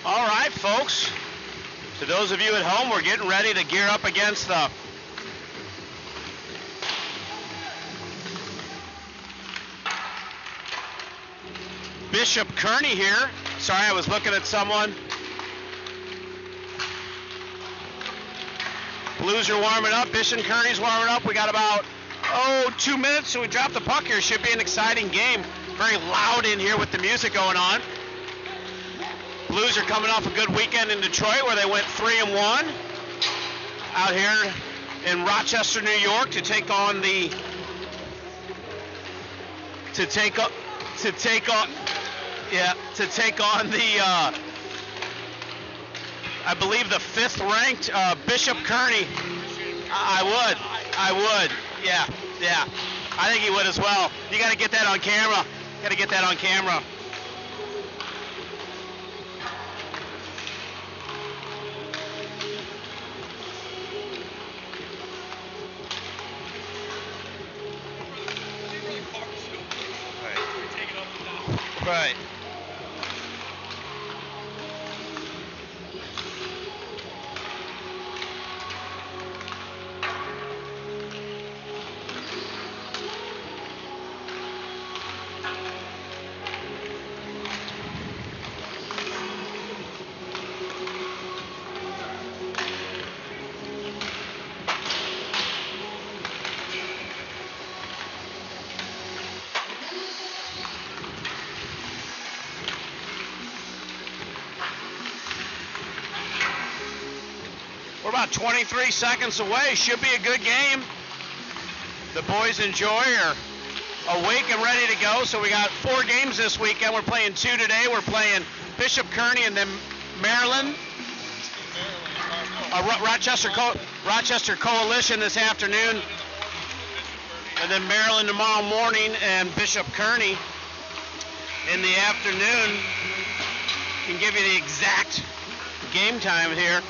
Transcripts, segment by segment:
All right, folks. To those of you at home, we're getting ready to gear up against the Bishop Kearney here. Sorry, I was looking at someone. Blues are warming up. Bishop Kearney's warming up. We got about, 2 minutes, so we drop the puck here. Should be an exciting game. Very loud in here with the music going on. Blues are coming off a good weekend in Detroit where they went 3-1 out here in Rochester, New York to take on the I believe the 5th ranked Bishop Kearney. I would. Yeah. I think he would as well. You got to get that on camera. Right. We're about 23 seconds away. Should be a good game. The boys are awake and ready to go. So we got 4 games this weekend. We're playing 2 today. We're playing Bishop Kearney and then Maryland. Rochester Coalition this afternoon. And then Maryland tomorrow morning and Bishop Kearney in the afternoon. Can give you the exact game time here.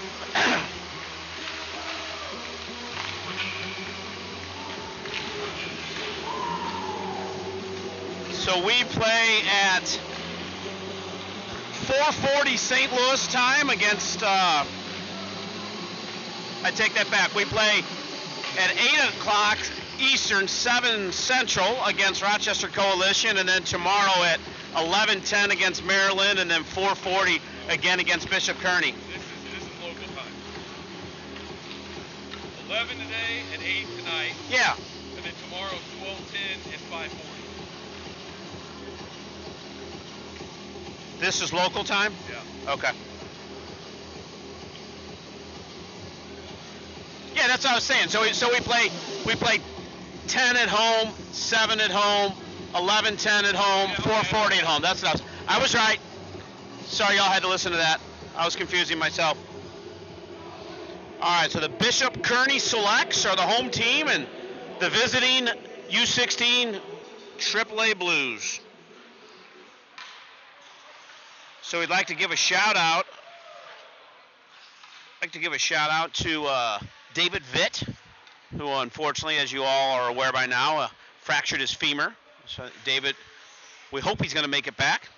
So we play at 4:40 St. Louis time against, I take that back. We play at 8 o'clock Eastern, 7 Central against Rochester Coalition, and then tomorrow at 11:10 against Maryland, and then 4:40 again against Bishop Kearney. This is local time. 11 today and 8 tonight. Yeah. And then tomorrow 12:10 and 5:40. This is local time? Yeah. Okay. Yeah, that's what I was saying. So we play 10 at home, 7 at home, 11:10 at home, 4:40 at home. That's what I was right. Sorry y'all had to listen to that. I was confusing myself. All right, so the Bishop Kearney Selects are the home team and the visiting U16 AAA Blues. So we'd like to give a shout out. To David Vitt, who unfortunately, as you all are aware by now, fractured his femur. So David, we hope he's going to make it back.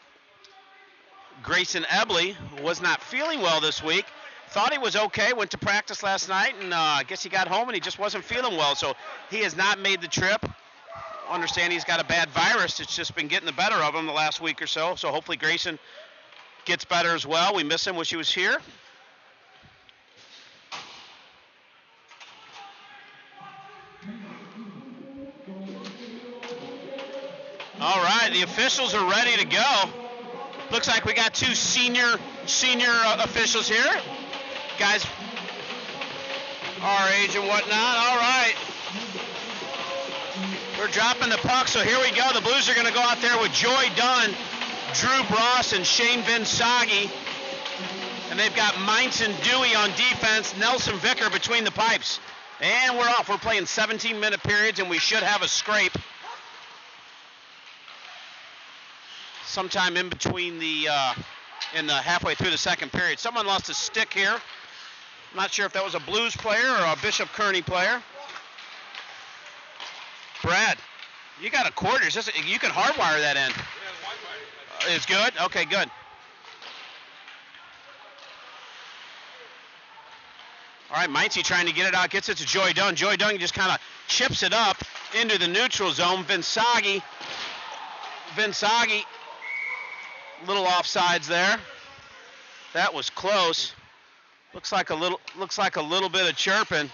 Grayson Ebley, who was not feeling well this week, thought he was okay. Went to practice last night, and I guess he got home and he just wasn't feeling well. So he has not made the trip. Understand he's got a bad virus. It's just been getting the better of him the last week or so. So hopefully Grayson gets better as well. We miss him. Wish he was here. All right, the officials are ready to go. Looks like we got two senior officials here. Guys our age and whatnot. All right. We're dropping the puck, so here we go. The Blues are going to go out there with Joy Dunn, Drew Bross, and Shane Vinsagi. And they've got Meinz and Dewey on defense, Nelson Vicker between the pipes. And we're off. We're playing 17-minute periods, and we should have a scrape sometime in between the halfway through the second period. Someone lost a stick here. I'm not sure if that was a Blues player or a Bishop Kearney player. Brad, you got a quarter. You can hardwire that end. Yeah, It's good? Okay, good. All right, Meinze trying to get it out. Gets it to Joy Dunn. Joy Dunn just kind of chips it up into the neutral zone. Vinsagi, little offsides there. That was close. Looks like a little bit of chirping.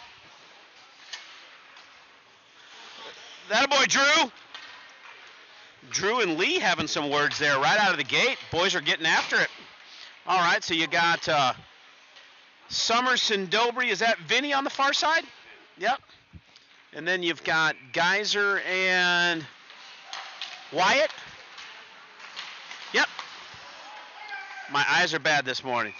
That a boy, Drew. Drew and Lee having some words there right out of the gate. Boys are getting after it. All right, so you got Summers and Dobry. Is that Vinny on the far side? Yep. And then you've got Geyser and Wyatt. Yep. My eyes are bad this morning.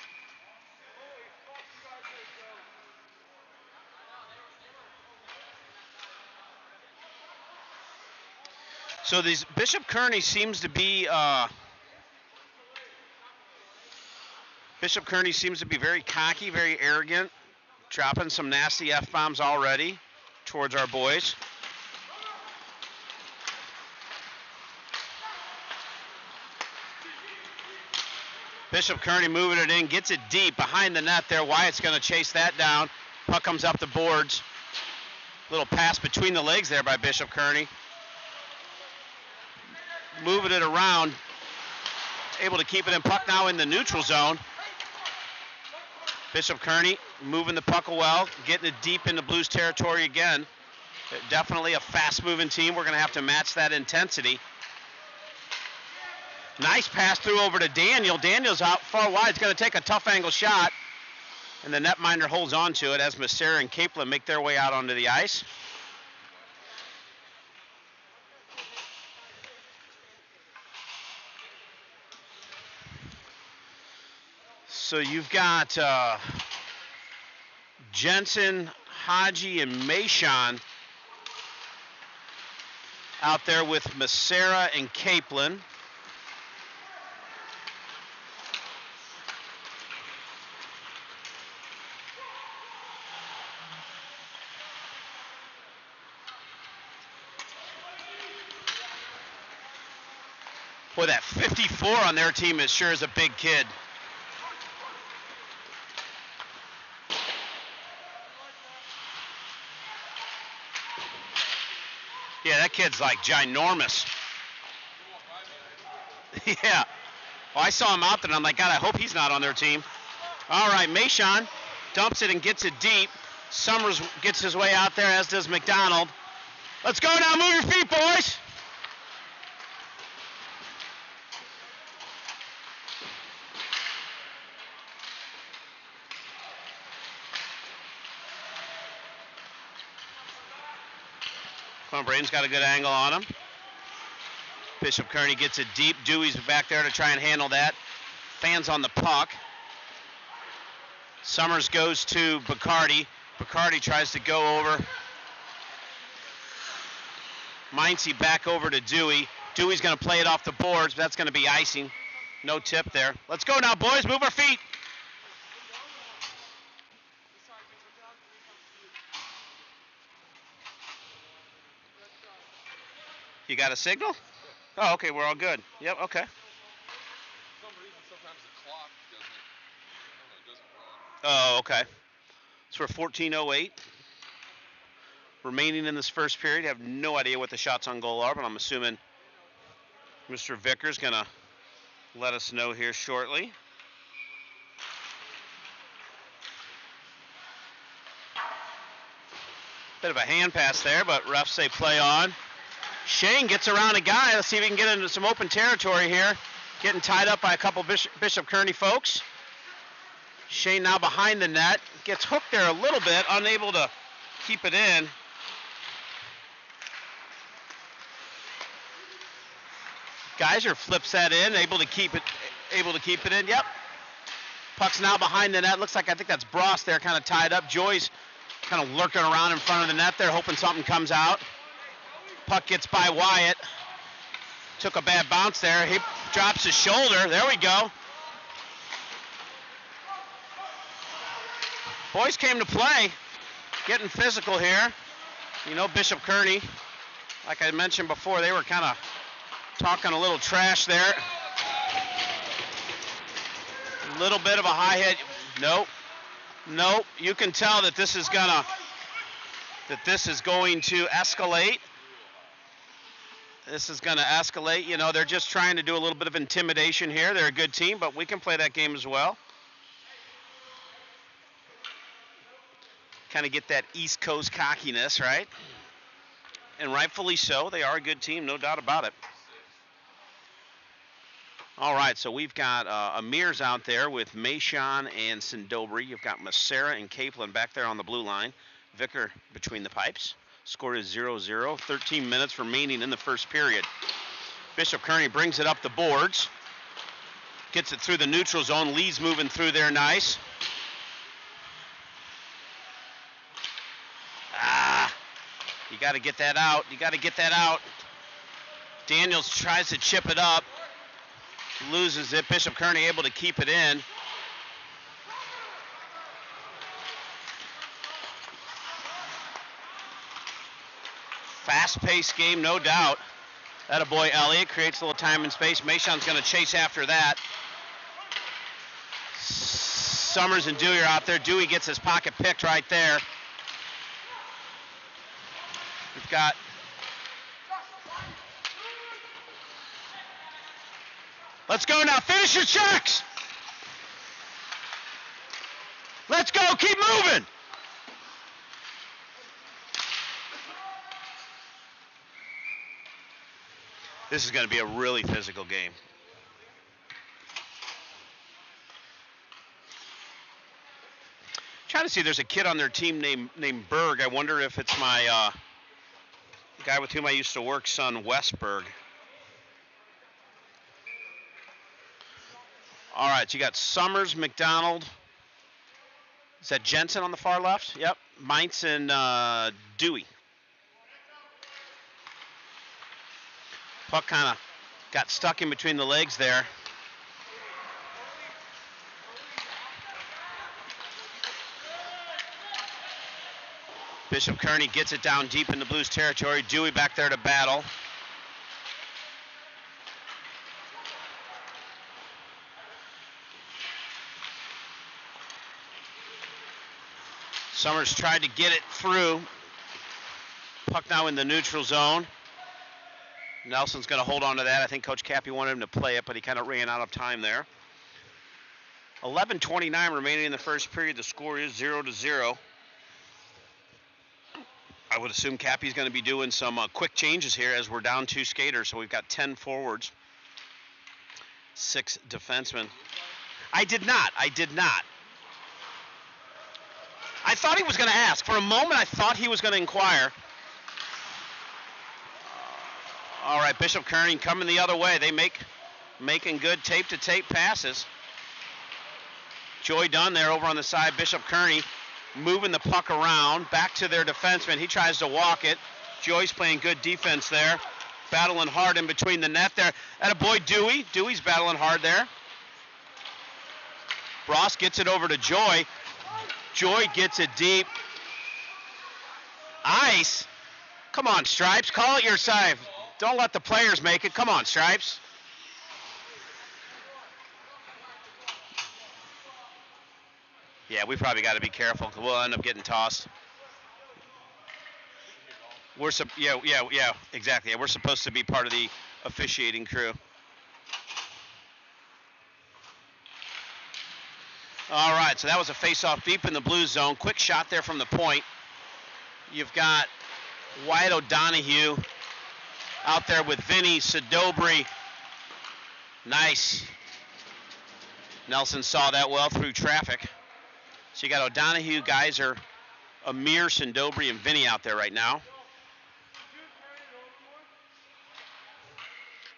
So these Bishop Kearney seems to be very cocky, very arrogant, dropping some nasty F-bombs already towards our boys. Bishop Kearney moving it in, gets it deep behind the net there. Wyatt's going to chase that down. Puck comes up the boards. Little pass between the legs there by Bishop Kearney. Moving it around, able to keep it in. Puck now in the neutral zone. Bishop Kearney moving the puck well, getting it deep into Blues territory again. Definitely a fast-moving team. We're going to have to match that intensity. Nice pass through over to Daniel. Daniel's out far wide. It's going to take a tough angle shot, and the netminder holds on to it as Massera and Kaplan make their way out onto the ice. So you've got Jensen, Haji, and Mayshon out there with Massera and Kaplan. Boy, that 54 on their team sure is a big kid. Yeah, that kid's like ginormous. Yeah. Well, I saw him out there, and I'm like, God, I hope he's not on their team. All right, Mayshon dumps it and gets it deep. Summers gets his way out there, as does McDonald. Let's go now. Move your feet, boys. Braden's got a good angle on him. Bishop Kearney gets it deep. Dewey's back there to try and handle that. Fans on the puck. Summers goes to Bacardi. Bacardi tries to go over. Meinze back over to Dewey. Dewey's going to play it off the boards, but that's going to be icing. No tip there. Let's go now, boys. Move our feet. You got a signal? Oh, okay, we're all good. Yep, okay. For some reason, sometimes the clock doesn't run. Okay. So we're 14:08 remaining in this first period. I have no idea what the shots on goal are, but I'm assuming Mr. Vickers going to let us know here shortly. Bit of a hand pass there, but refs say play on. Shane gets around a guy. Let's see if he can get into some open territory here. Getting tied up by a couple Bishop Kearney folks. Shane now behind the net. Gets hooked there a little bit, unable to keep it in. Geyser flips that in, able to keep it in. Yep. Puck's now behind the net. Looks like, I think that's Bross there, kind of tied up. Joy's kind of lurking around in front of the net there, hoping something comes out. Puck gets by Wyatt. Took a bad bounce there. He drops his shoulder. There we go. Boys came to play. Getting physical here. You know, Bishop Kearney, like I mentioned before, they were kind of talking a little trash there. A little bit of a high hit. Nope. You can tell that this is going to escalate. This is going to escalate. You know, they're just trying to do a little bit of intimidation here. They're a good team, but we can play that game as well. Kind of get that East Coast cockiness, right? And rightfully so. They are a good team, no doubt about it. All right, so we've got Amir's out there with Maishon and Sindobri. You've got Massera and Kaplan back there on the blue line. Vicker between the pipes. Score is 0-0. 13 minutes remaining in the first period. Bishop Kearney brings it up the boards. Gets it through the neutral zone. Lee's moving through there nice. You got to get that out. Daniels tries to chip it up. Loses it. Bishop Kearney able to keep it in. Fast-paced game, no doubt. Attaboy Elliott creates a little time and space. Maishon's going to chase after that. Summers and Dewey are out there. Dewey gets his pocket picked right there. We've got let's go now. Finish your checks. Let's go. Keep moving. This is going to be a really physical game. Trying to see, there's a kid on their team named Berg. I wonder if it's my guy with whom I used to work, son Westberg. All right, so you got Summers, McDonald. Is that Jensen on the far left? Yep. Meintz and Dewey. Puck kind of got stuck in between the legs there. Bishop Kearney gets it down deep into Blues territory. Dewey back there to battle. Summers tried to get it through. Puck now in the neutral zone. Nelson's going to hold on to that. I think Coach Cappy wanted him to play it, but he kind of ran out of time there. 11:29 remaining in the first period. The score is 0-0. I would assume Cappy's going to be doing some quick changes here as we're down 2 skaters. So we've got 10 forwards, 6 defensemen. I did not. I thought he was going to ask. For a moment, I thought he was going to inquire. All right, Bishop Kearney coming the other way. They making good tape-to-tape passes. Joy Dunn there over on the side. Bishop Kearney moving the puck around. Back to their defenseman. He tries to walk it. Joy's playing good defense there. Battling hard in between the net there. Attaboy Dewey. Dewey's battling hard there. Bross gets it over to Joy. Joy gets it deep. Ice. Come on, Stripes. Call it your side. Don't let the players make it. Come on, Stripes. Yeah, we probably got to be careful because we'll end up getting tossed. Yeah, exactly. Yeah, we're supposed to be part of the officiating crew. All right, so that was a face-off deep in the blue zone. Quick shot there from the point. You've got Wyatt O'Donohue out there with Vinny Sidobri. Nice. Nelson saw that well through traffic. So you got O'Donohue, Geyser, Amir, Sidobri, and Vinny out there right now.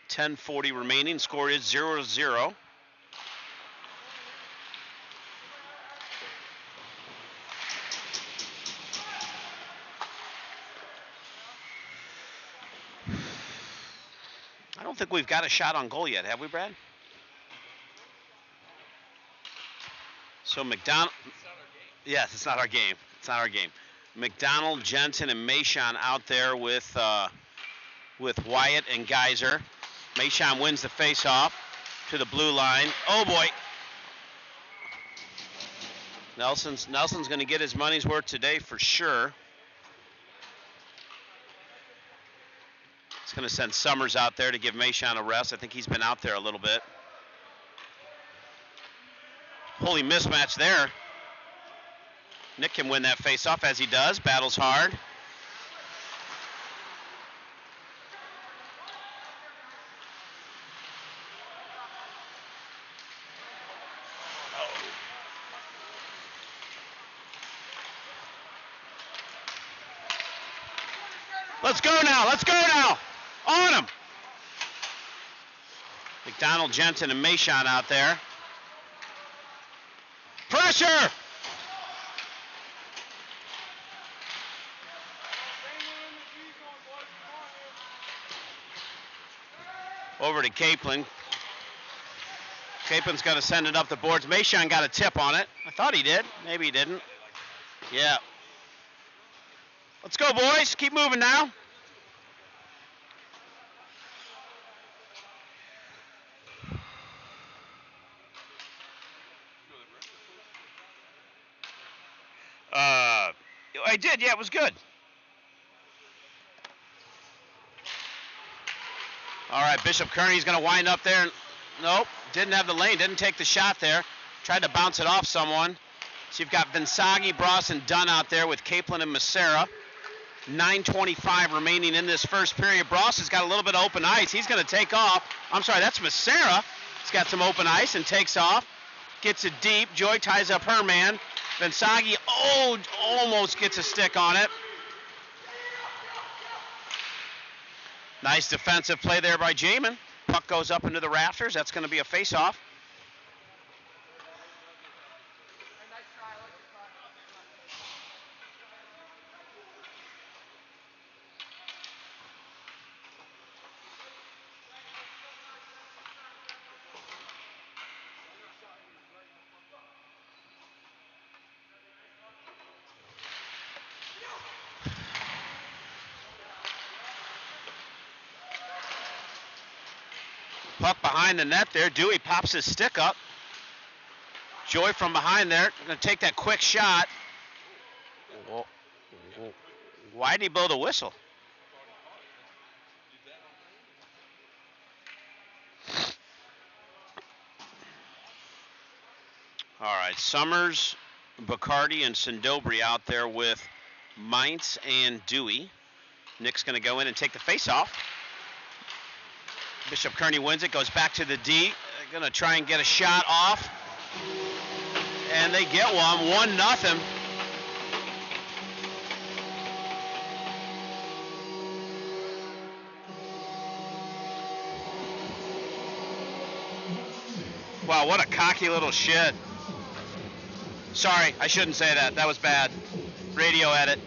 10:40 remaining. Score is 0-0. I don't think we've got a shot on goal yet, have we, Brad? So McDonald. Yes, it's not our game. It's not our game. McDonald, Jensen, and Mayshon out there with Wyatt and Geyser. Mayshon wins the face-off to the blue line. Oh boy! Nelson's going to get his money's worth today for sure. It's going to send Summers out there to give Mayshon a rest. I think he's been out there a little bit. Holy mismatch there. Nick can win that face-off as he does. Battles hard. Let's go now. Let's go now. On him. McDonald, Jensen, and Mayshon out there. Pressure. Over to Capelin. Caplin's got to send it up the boards. Mayshon got a tip on it. I thought he did. Maybe he didn't. Yeah. Let's go, boys. Keep moving now. I did. Yeah, it was good. All right, Bishop Kearney's going to wind up there. Nope, didn't have the lane. Didn't take the shot there. Tried to bounce it off someone. So you've got Vinsagi, Bross, and Dunn out there with Capelin and Macera. 9:25 remaining in this first period. Bross has got a little bit of open ice. He's going to take off. I'm sorry, that's Macera. He's got some open ice and takes off. Gets it deep. Joy ties up her man. Vinsagi, almost gets a stick on it. Nice defensive play there by Jamin. Puck goes up into the rafters. That's going to be a face-off. Puck behind the net there. Dewey pops his stick up. Joy from behind there. Going to take that quick shot. Why did he blow the whistle? All right, Summers, Bacardi, and Sindobri out there with Mintz and Dewey. Nick's going to go in and take the face-off. Bishop Kearney wins it, goes back to the D. They're going to try and get a shot off. And they get one, 1-0. Wow, what a cocky little shit. Sorry, I shouldn't say that. That was bad. Radio edit.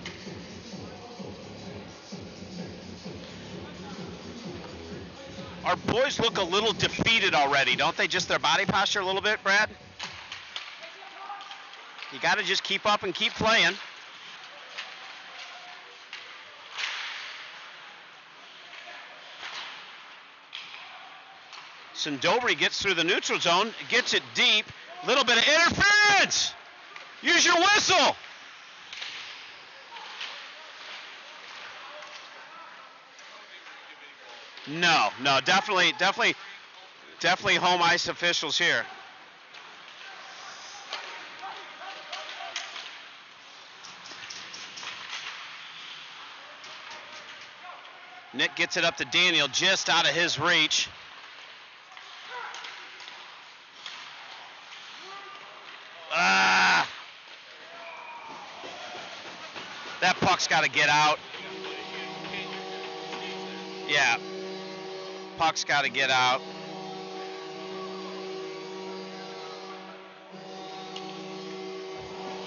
Our boys look a little defeated already, don't they? Just their body posture a little bit, Brad? You got to just keep up and keep playing. Sindobri gets through the neutral zone, gets it deep. Little bit of interference. Use your whistle. No, definitely home ice officials here. Nick gets it up to Daniel, just out of his reach. That puck's got to get out. Yeah. Puck's got to get out.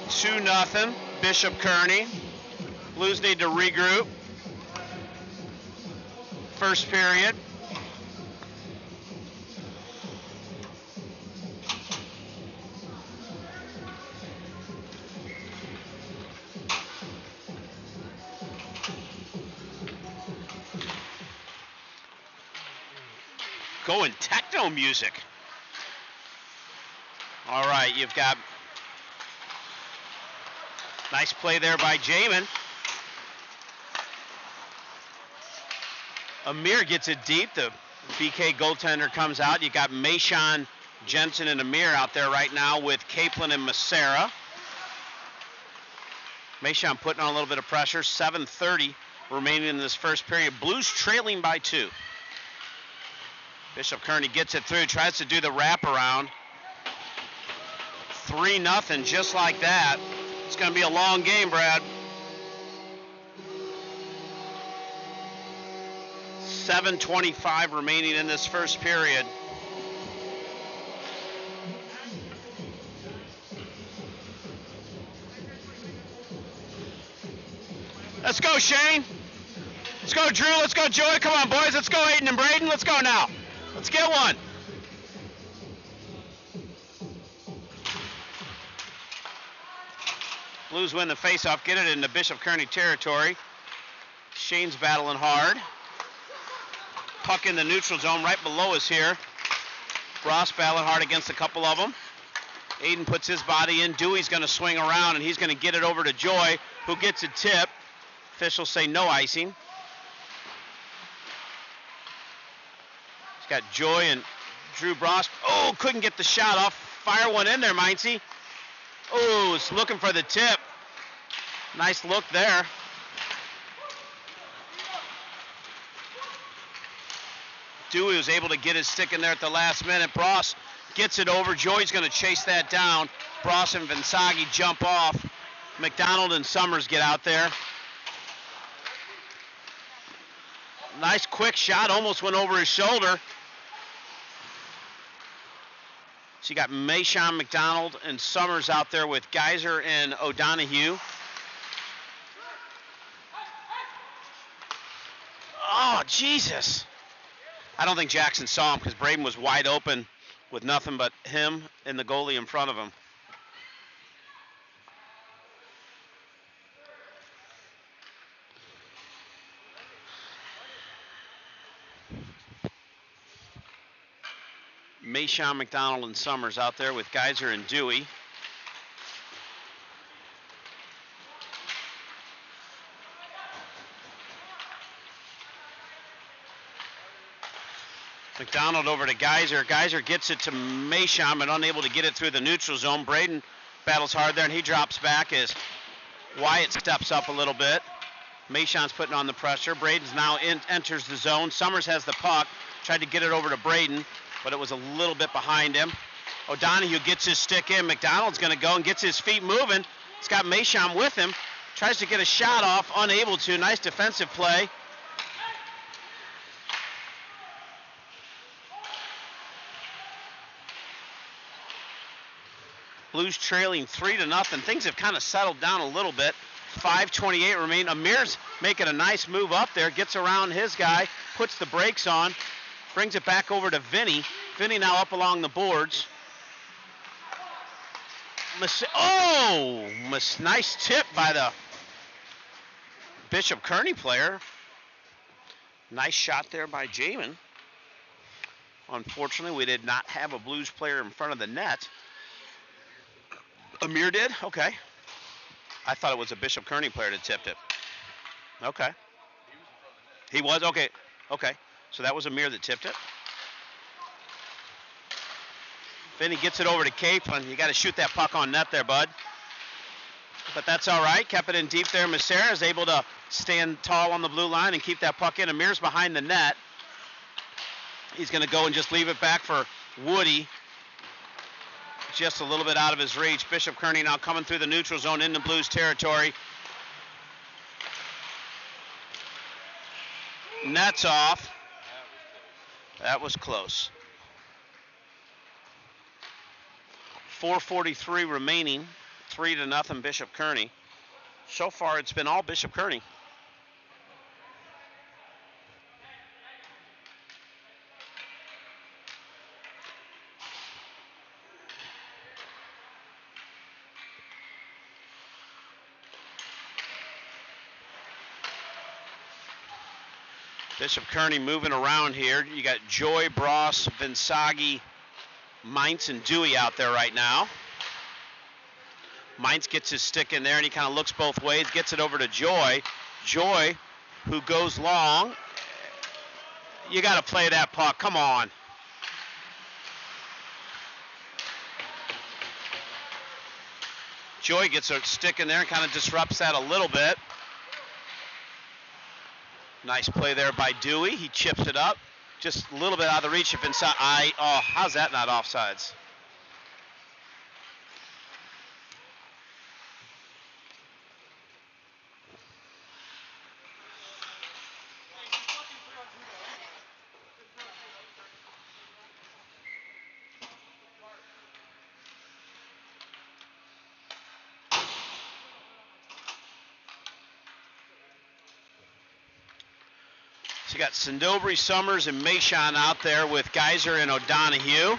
Two nothing. Bishop Kearney. Blues need to regroup. First period. Going techno music. All right, you've got nice play there by Jamin. Amir gets it deep. The BK goaltender comes out. You got Mayshawn, Jensen, and Amir out there right now with Kaplan and Massera. Mayshawn putting on a little bit of pressure. 7:30 remaining in this first period. Blues trailing by 2. Bishop Kearney gets it through, tries to do the wraparound. 3-0, just like that. It's going to be a long game, Brad. 7:25 remaining in this first period. Let's go, Shane. Let's go, Drew. Let's go, Joy. Come on, boys. Let's go, Aiden and Braden. Let's go now. Let's get one. Blues win the faceoff, get it into Bishop Kearney territory. Shane's battling hard. Puck in the neutral zone right below us here. Ross battling hard against a couple of them. Aiden puts his body in. Dewey's going to swing around, and he's going to get it over to Joy, who gets a tip. Officials say no icing. He's got Joy and Drew Bross. Oh, couldn't get the shot off. Fire one in there, Mindsy. Oh, it's looking for the tip. Nice look there. Dewey was able to get his stick in there at the last minute. Bross gets it over. Joy's going to chase that down. Bross and Vinsagi jump off. McDonald and Summers get out there. Nice quick shot. Almost went over his shoulder. So you got Mayshawn, McDonald, and Summers out there with Geyser and O'Donohue. Oh, Jesus. I don't think Jackson saw him because Braden was wide open with nothing but him and the goalie in front of him. Mayshawn, McDonald, and Summers out there with Geyser and Dewey. McDonald over to Geyser. Geyser gets it to Mayshawn, but unable to get it through the neutral zone. Braden battles hard there, and he drops back as Wyatt steps up a little bit. Mayshawn's putting on the pressure. Braden's now enters the zone. Summers has the puck. Tried to get it over to Braden, but it was a little bit behind him. O'Donohue gets his stick in. McDonald's going to go and gets his feet moving. He's got Mayshawn with him. Tries to get a shot off, unable to. Nice defensive play. Blues trailing 3-0. Things have kind of settled down a little bit. 5:28 remain. Amir's making a nice move up there. Gets around his guy. Puts the brakes on. Brings it back over to Vinny. Vinny now up along the boards. Nice tip by the Bishop Kearney player. Nice shot there by Jamin. Unfortunately, we did not have a Blues player in front of the net. Amir did? Okay. I thought it was a Bishop Kearney player that tipped it. Okay. He was? Okay. Okay. So that was Amir that tipped it. Then he gets it over to Capelin. You got to shoot that puck on net there, bud. But that's all right. Kept it in deep there. Macera is able to stand tall on the blue line and keep that puck in. Amir's behind the net. He's going to go and just leave it back for Woody. Just a little bit out of his reach. Bishop Kearney now coming through the neutral zone into Blues territory. Net's off. That was close. 4:43 remaining. 3-0 Bishop Kearney. So far it's been all Bishop Kearney. Bishop Kearney moving around here. You got Joy, Bross, Vinsagi, Mintz, and Dewey out there right now. Mintz gets his stick in there, and he kind of looks both ways, gets it over to Joy. Joy, who goes long. You got to play that puck. Come on. Joy gets a stick in there and kind of disrupts that a little bit. Nice play there by Dewey. He chips it up. Just a little bit out of the reach. If inside, how's that not offsides? So you got Sindobri, Summers, and Mashon out there with Geyser and O'Donohue.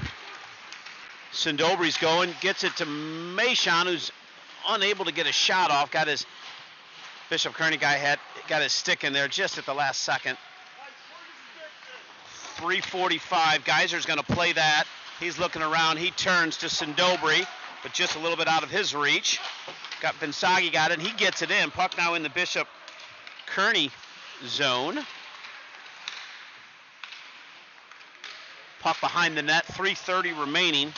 Sindobri's going, gets it to Mashon, who's unable to get a shot off. Got his Bishop Kearney guy got his stick in there just at the last second. 3:45. Geyser's going to play that. He's looking around. He turns to Sindobri, but just a little bit out of his reach. Got Vinsagi, got it, and he gets it in. Puck now in the Bishop Kearney zone. Puck behind the net, 3:30 remaining.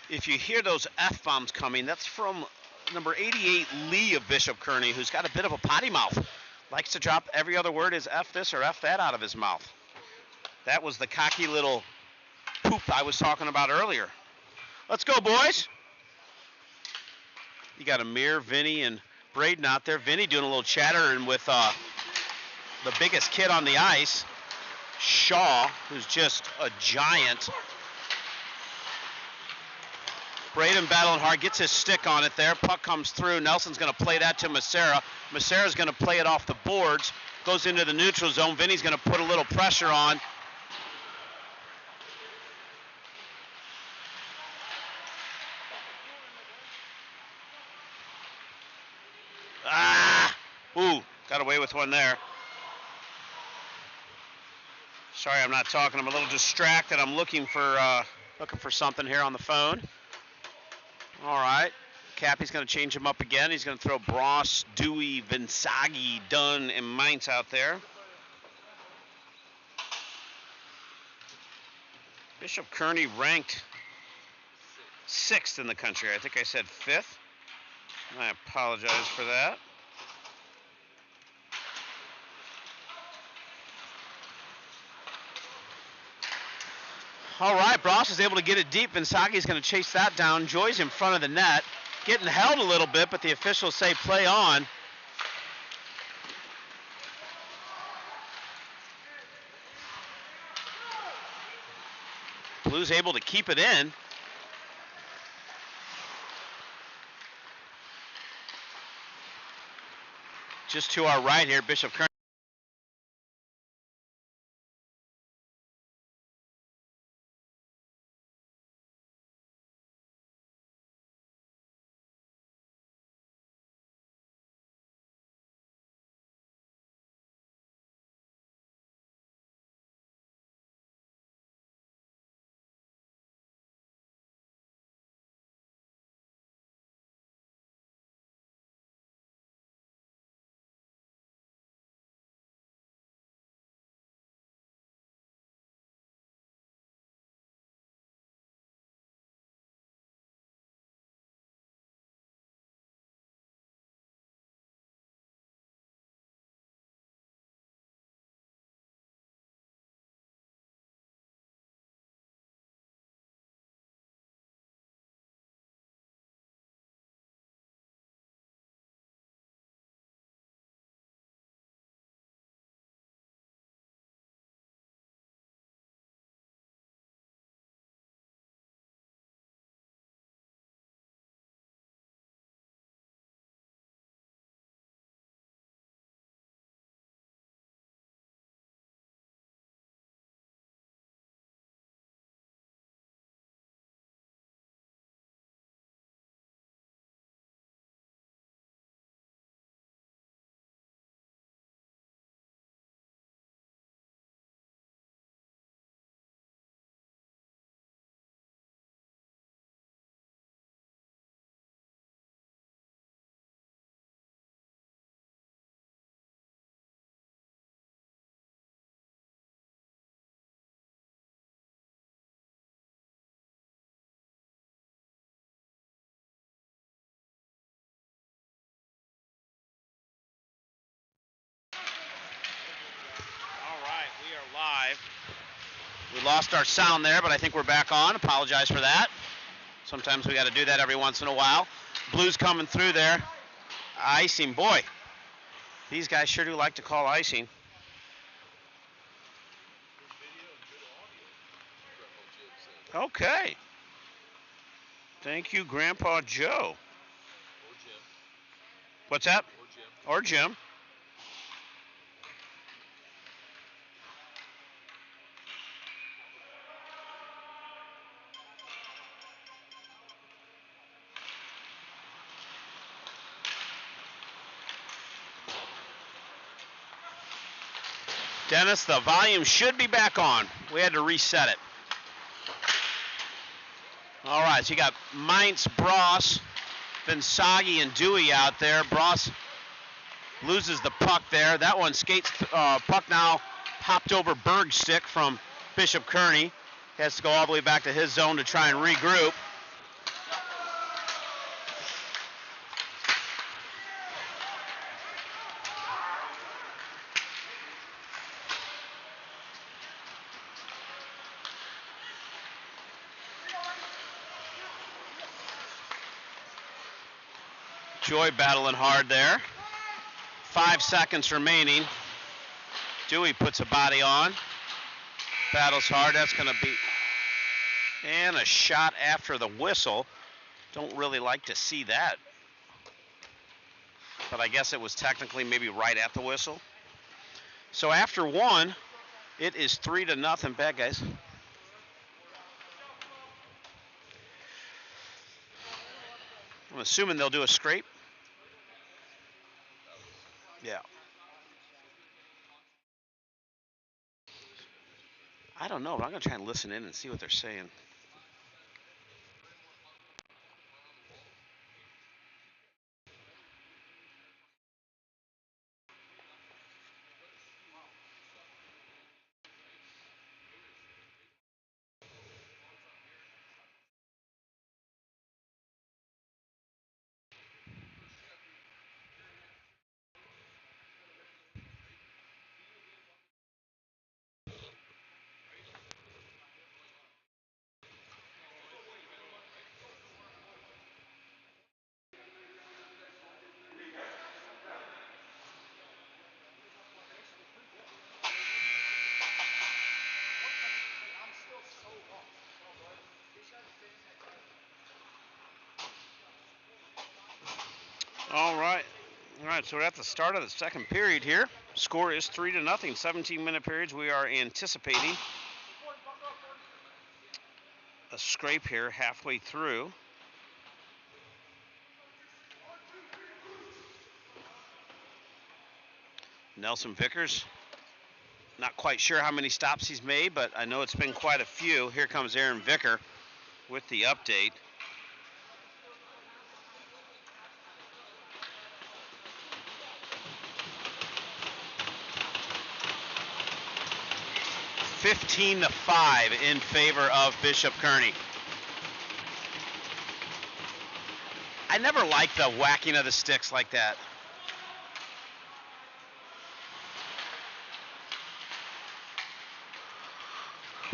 If you hear those F-bombs coming, that's from number 88, Lee of Bishop Kearney, who's got a bit of a potty mouth. Likes to drop every other word is F this or F that out of his mouth. That was the cocky little poop I was talking about earlier. Let's go, boys. You got Amir, Vinny, and Braden out there. Vinny doing a little chattering with the biggest kid on the ice, Shaw, who's just a giant. Braden battling hard, gets his stick on it there. Puck comes through. Nelson's going to play that to Macera. Macera's going to play it off the boards. Goes into the neutral zone. Vinny's going to put a little pressure on. Got away with one there. Sorry, I'm not talking. I'm a little distracted. I'm looking for something here on the phone. All right. Cappy's going to change him up again. He's going to throw Bross, Dewey, Vinsagi, Dunn, and Mintz out there. Bishop Kearney ranked 6th in the country. I think I said 5th. I apologize for that. All right, Bross is able to get it deep. Vinsagi's going to chase that down. Joy's in front of the net. Getting held a little bit, but the officials say play on. Blues able to keep it in. Just to our right here, Bishop Kearney. We lost our sound there, but I think we're back on. Apologize for that. Sometimes we got to do that every once in a while. Blues coming through there. Icing, boy. These guys sure do like to call icing. Okay. Thank you, Grandpa Joe. Or Jim. What's that? Or Jim. Dennis, the volume should be back on. We had to reset it. All right, so you got Mainz, Bross, Vinsagi, and Dewey out there. Bross loses the puck there. That one skates, puck now hopped over Berg's stick from Bishop Kearney. Has to go all the way back to his zone to try and regroup. Joy battling hard there. 5 seconds remaining. Dewey puts a body on. Battles hard. That's going to be... And a shot after the whistle. Don't really like to see that. But I guess it was technically maybe right at the whistle. So after one, it is 3-0. Bad guys. I'm assuming they'll do a scrape. Yeah. I don't know, but I'm going to try and listen in and see what they're saying. All right, so we're at the start of the second period here. Score is 3-0, 17-minute periods. We are anticipating a scrape here halfway through. Nelson Vickers, not quite sure how many stops he's made, but I know it's been quite a few. Here comes Aaron Vicker with the update. (15-5) in favor of Bishop Kearney. I never liked the whacking of the sticks like that.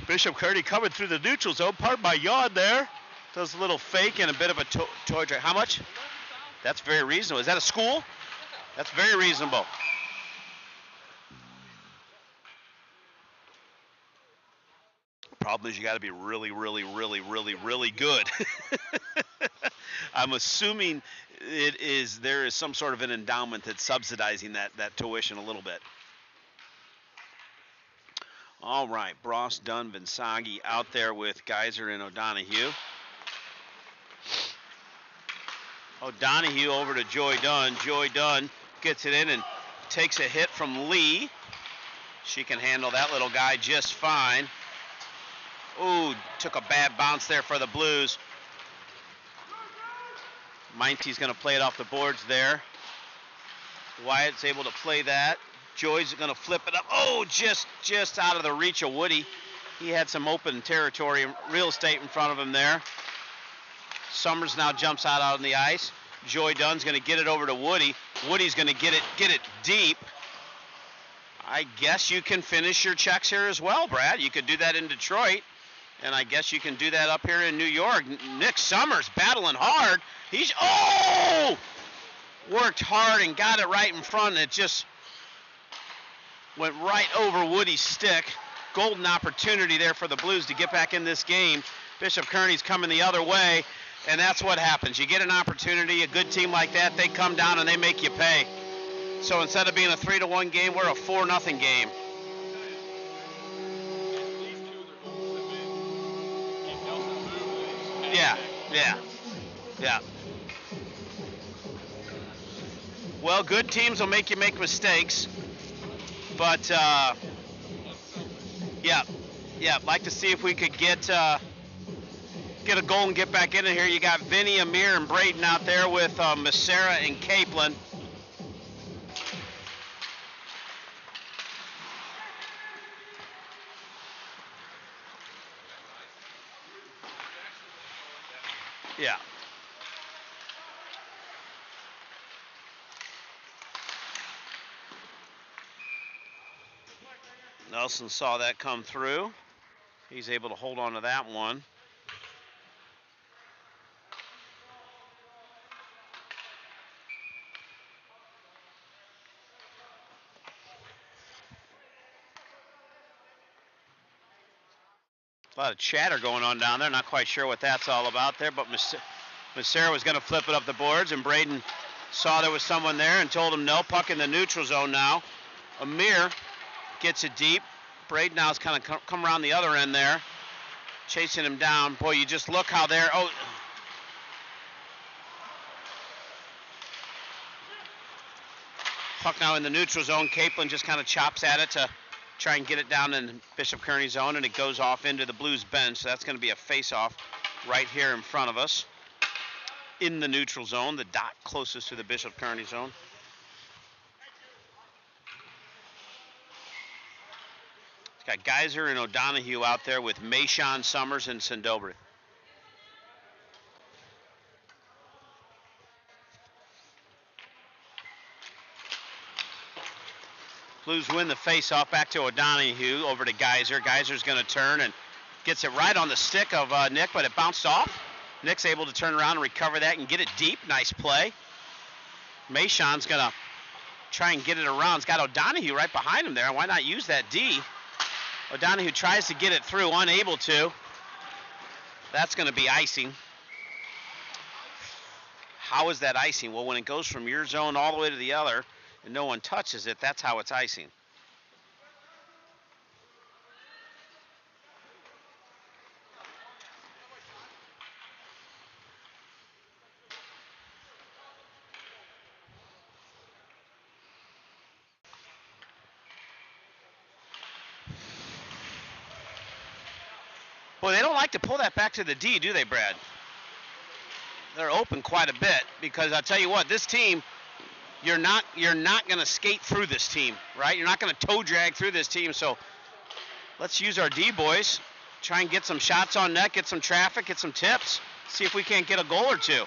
Bishop Kearney coming through the neutral zone. Pardon my yawn there. Does a little fake and a bit of a toy drag. How much? That's very reasonable. Is that a school? That's very reasonable. Problem is you got to be really, really, really, really, really good. I'm assuming there is some sort of an endowment that's subsidizing that tuition a little bit. All right, Bross, Dunn, Vinsagi out there with Geyser and O'Donohue. O'Donohue over to Joy Dunn. Joy Dunn gets it in and takes a hit from Lee. She can handle that little guy just fine. Ooh, took a bad bounce there for the Blues. Mainty's going to play it off the boards there. Wyatt's able to play that. Joy's going to flip it up. Oh, just out of the reach of Woody. He had some open territory, real estate in front of him there. Summers now jumps out on the ice. Joy Dunn's going to get it over to Woody. Woody's going to get it deep. I guess you can finish your checks here as well, Brad. You could do that in Detroit, and I guess you can do that up here in New York. Nick Summers battling hard. He's worked hard and got it right in front, and it just went right over Woody's stick. Golden opportunity there for the Blues to get back in this game. Bishop Kearney's coming the other way, and that's what happens. You get an opportunity, a good team like that, they come down and they make you pay. So instead of being a 3-1 game, we're a 4-0 game. Yeah. Well, good teams will make you make mistakes, but like to see if we could get a goal and get back in here. You got Vinny, Amir, and Braden out there with Massera and Capelin. Yeah. Nelson saw that come through. He's able to hold on to that one. A lot of chatter going on down there. Not quite sure what that's all about there, but Massera was going to flip it up the boards, and Braden saw there was someone there and told him no. Puck in the neutral zone now. Amir gets it deep. Braden now's kind of come around the other end there, chasing him down. Boy, you just look how they're... Puck now in the neutral zone. Capelin just kind of chops at it to try and get it down in Bishop Kearney zone, and it goes off into the Blues bench. So that's going to be a face-off right here in front of us in the neutral zone, the dot closest to the Bishop Kearney zone. It's got Geyser and O'Donohue out there with Mayshawn, Summers, and Sindobri. Blues win the face-off back to O'Donohue, over to Geyser. Geyser's going to turn and gets it right on the stick of Nick, but it bounced off. Nick's able to turn around and recover that and get it deep. Nice play. Mayshawn's going to try and get it around. It's got O'Donohue right behind him there. Why not use that D? O'Donohue tries to get it through, unable to. That's going to be icing. How is that icing? Well, when it goes from your zone all the way to the other, and no one touches it, that's how it's icing. Boy, they don't like to pull that back to the D, do they, Brad? They're open quite a bit, because I'll tell you what, this team, you're not going to skate through this team, right? You're not going to toe drag through this team. So let's use our D boys, try and get some shots on net, get some traffic, get some tips, see if we can't get a goal or two.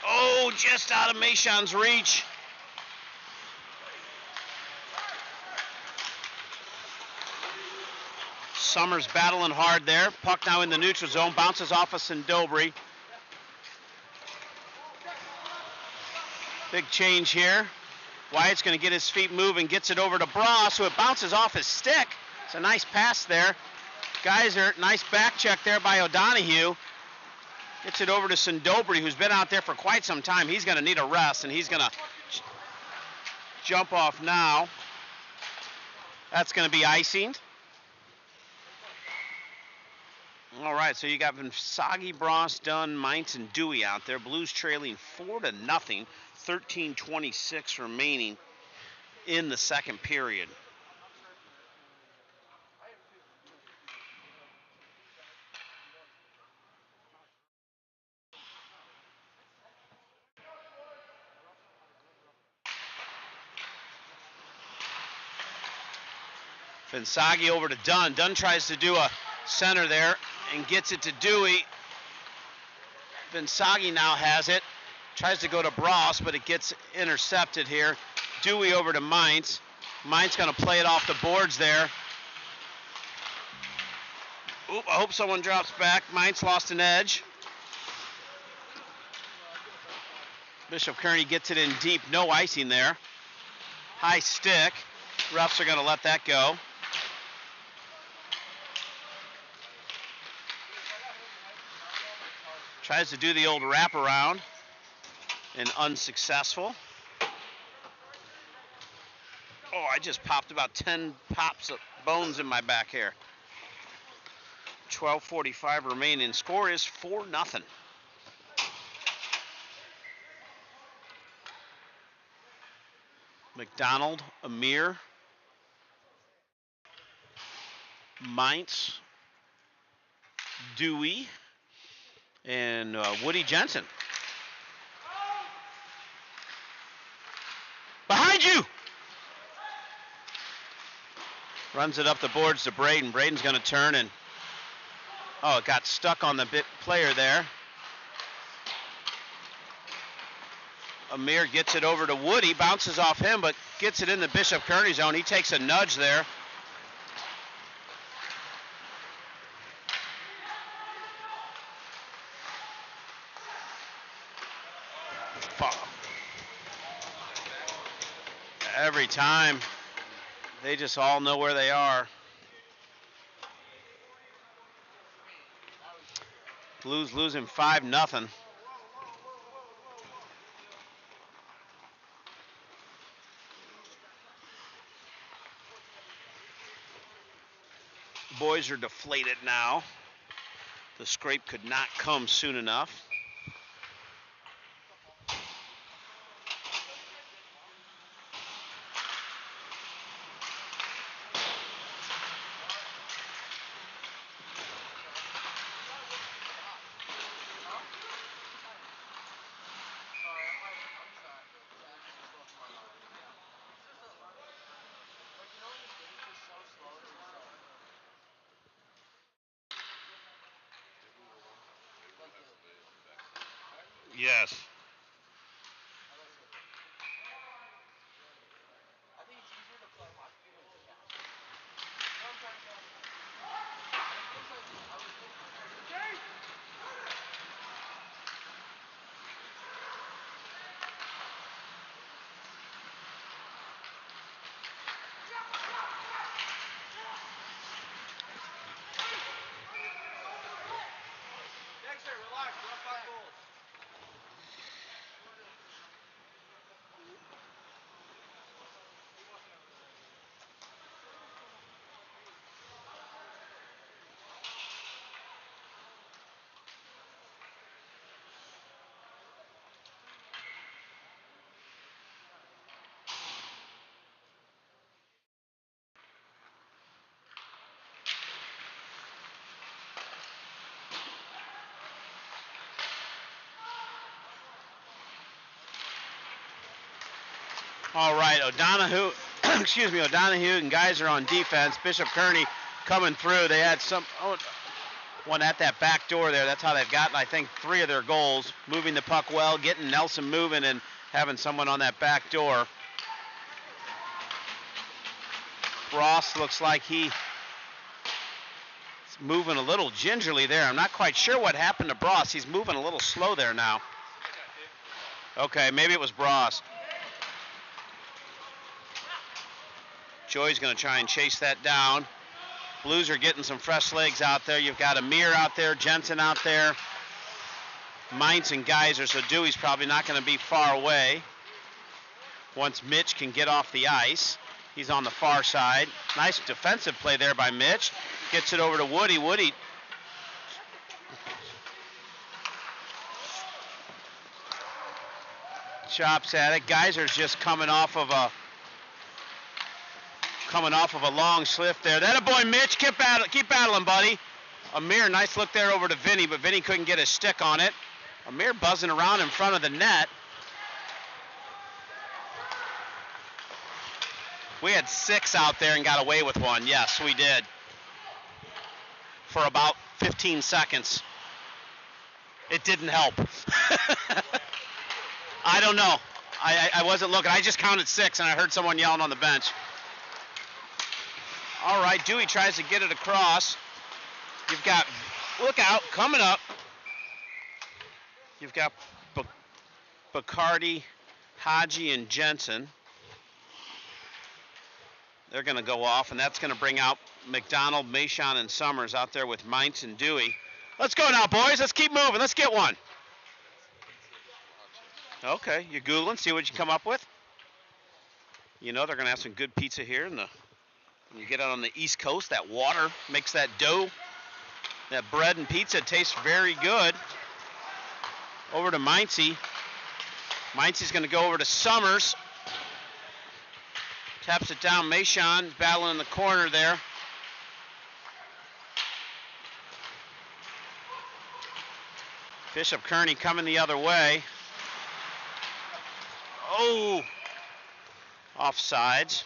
Oh, just out of Mayshawn's reach. Summers battling hard there. Puck now in the neutral zone, bounces off of Sindobri. Big change here. Wyatt's going to get his feet moving, gets it over to Bra, so it bounces off his stick. It's a nice pass there. Geyser, nice back check there by O'Donohue. Gets it over to Sindobri, who's been out there for quite some time. He's going to need a rest, and he's going to jump off now. That's going to be icing. All right, so you got Vinsagi, Bros, Dunn, Mintz, and Dewey out there. Blues trailing 4-0. 13:26 remaining in the second period. Vinsagi over to Dunn. Dunn tries to do a center there and gets it to Dewey. Vinsagi now has it. Tries to go to Bross, but it gets intercepted here. Dewey over to Mainz. Mainz going to play it off the boards there. Oop, I hope someone drops back. Mainz lost an edge. Bishop Kearney gets it in deep. No icing there. High stick. Refs are going to let that go. Tries to do the old wraparound and unsuccessful. Oh, I just popped about 10 pops of bones in my back here. 12:45 remaining. Score is 4-0. McDonald, Amir, Mainz, Dewey, and Woody Jensen. Behind you! Runs it up the boards to Braden. Braden's going to turn and, oh, it got stuck on the player there. Amir gets it over to Woody, bounces off him, but gets it in the Bishop Kearney zone. He takes a nudge there. Every time, they just all know where they are. Blues losing 5-0. Boys are deflated now. The scrape could not come soon enough. Yes. All right, O'Donohue, O'Donohue and guys are on defense. Bishop Kearney coming through. They had one at that back door there. That's how they've gotten, I think, 3 of their goals. Moving the puck well, getting Nelson moving, and having someone on that back door. Ross looks like he's moving a little gingerly there. I'm not quite sure what happened to Bross. He's moving a little slow there now. Okay, maybe it was Bross. Joy's going to try and chase that down. Blues are getting some fresh legs out there. You've got Amir out there, Jensen out there, Mainz and Geyser, so Dewey's probably not going to be far away once Mitch can get off the ice. He's on the far side. Nice defensive play there by Mitch. Gets it over to Woody. Woody chops at it. Geyser's just coming off of a long shift there. That a boy, Mitch. Keep battling, buddy. Amir, nice look there over to Vinny, but Vinny couldn't get his stick on it. Amir buzzing around in front of the net. We had 6 out there and got away with one. Yes, we did. For about 15 seconds. It didn't help. I don't know. I wasn't looking. I just counted 6, and I heard someone yelling on the bench. All right, Dewey tries to get it across. You've got, look out, coming up. You've got Bacardi, Haji, and Jensen. They're going to go off, and that's going to bring out McDonald, Mashon, and Summers out there with Mintz and Dewey. Let's go now, boys. Let's keep moving. Let's get one. Okay, you're Googling, see what you come up with. You know they're going to have some good pizza here. When you get out on the East Coast, that water makes that dough, that bread and pizza taste very good. Over to Mintzy. Mintzy's going to go over to Summers. Taps it down. Mashon battling in the corner there. Bishop Kearney coming the other way. Oh, offsides.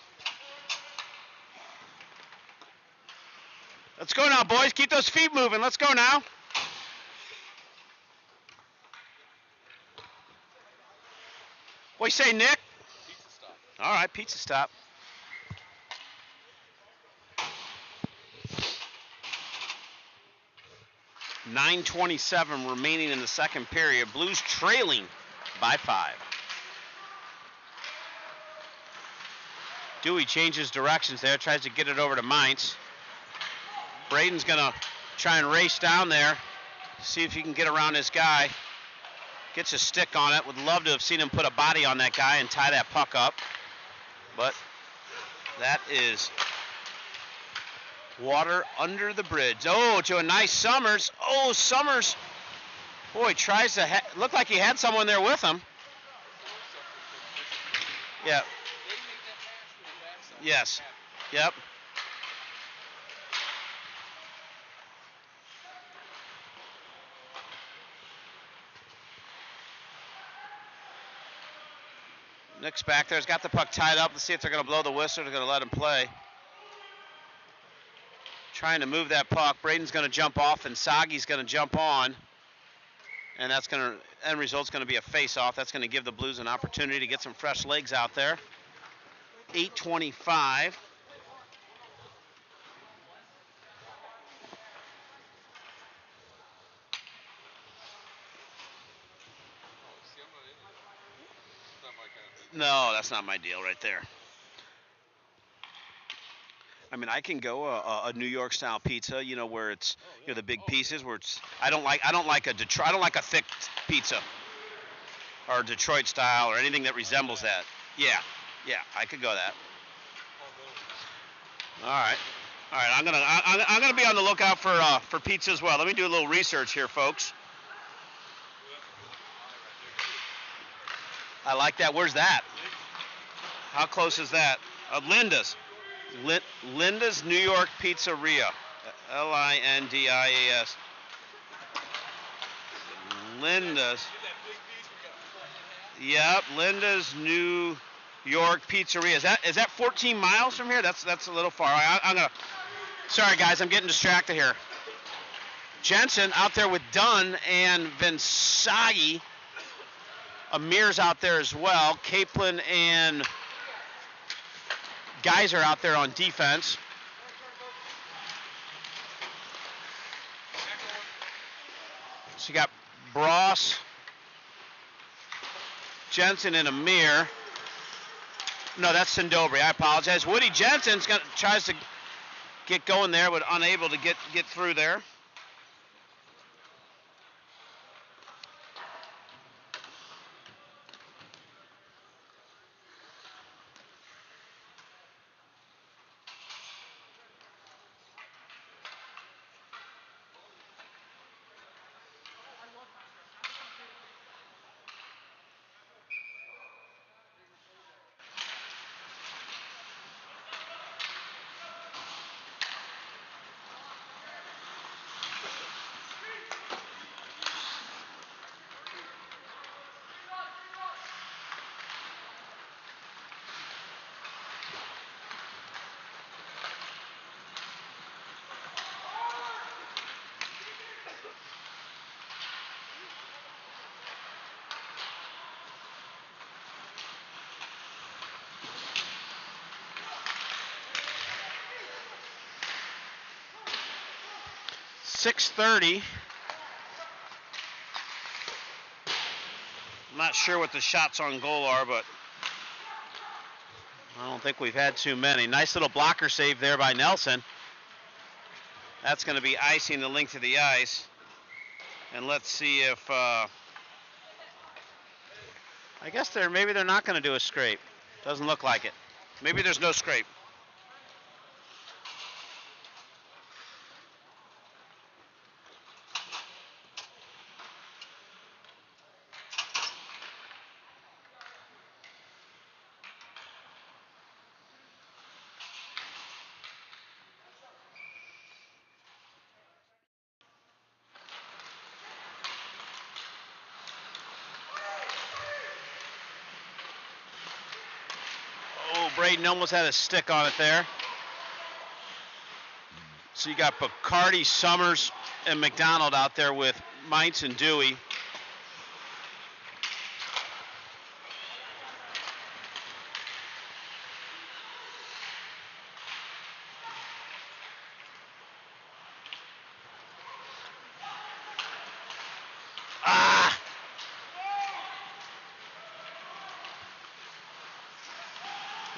Let's go now, boys. Keep those feet moving. Let's go now. What you say, Nick? Pizza stop. All right, pizza stop. $9:27 remaining in the second period. Blues trailing by 5. Dewey changes directions there, tries to get it over to Mintz. Braden's going to try and race down there, see if he can get around his guy. Gets a stick on it. Would love to have seen him put a body on that guy and tie that puck up. But that is water under the bridge. Oh, to a nice Summers. Oh, Summers. Boy, tries to look like he had someone there with him. Yeah. Yes. Yep. Nick's back there. He's got the puck tied up. Let's see if they're going to blow the whistle. They're going to let him play. Trying to move that puck. Braden's going to jump off, and Sagi's going to jump on. And that's going to, end result's going to be a face-off. That's going to give the Blues an opportunity to get some fresh legs out there. 8:25. No, that's not my deal right there. I mean, I can go a New York style pizza, you know, where it's the big pieces. Where it's I don't like a thick pizza or Detroit style or anything that resembles that. Yeah, I could go that. All right. I'm gonna be on the lookout for pizza as well. Let me do a little research here, folks. I like that. Where's that? How close is that? Linda's. Linda's New York Pizzeria. Lindias. Linda's. Yep, Linda's New York Pizzeria. Is that 14 miles from here? That's a little far. Sorry guys, I'm getting distracted here. Jensen out there with Dunn and Vinsagi. Amir's out there as well. Kaplan and Geyser out there on defense. So you got Bross, Jensen, and Amir. No, that's Sindobri. I apologize. Woody Jensen tries to get going there, but unable to get through there. 6:30. I'm not sure what the shots on goal are, but I don't think we've had too many. Nice little blocker save there by Nelson. That's going to be icing the length of the ice. And let's see if, I guess maybe they're not going to do a scrape. Doesn't look like it. Maybe there's no scrape. Braden almost had a stick on it there. So you got Bacardi, Summers, and McDonald out there with Meintz and Dewey.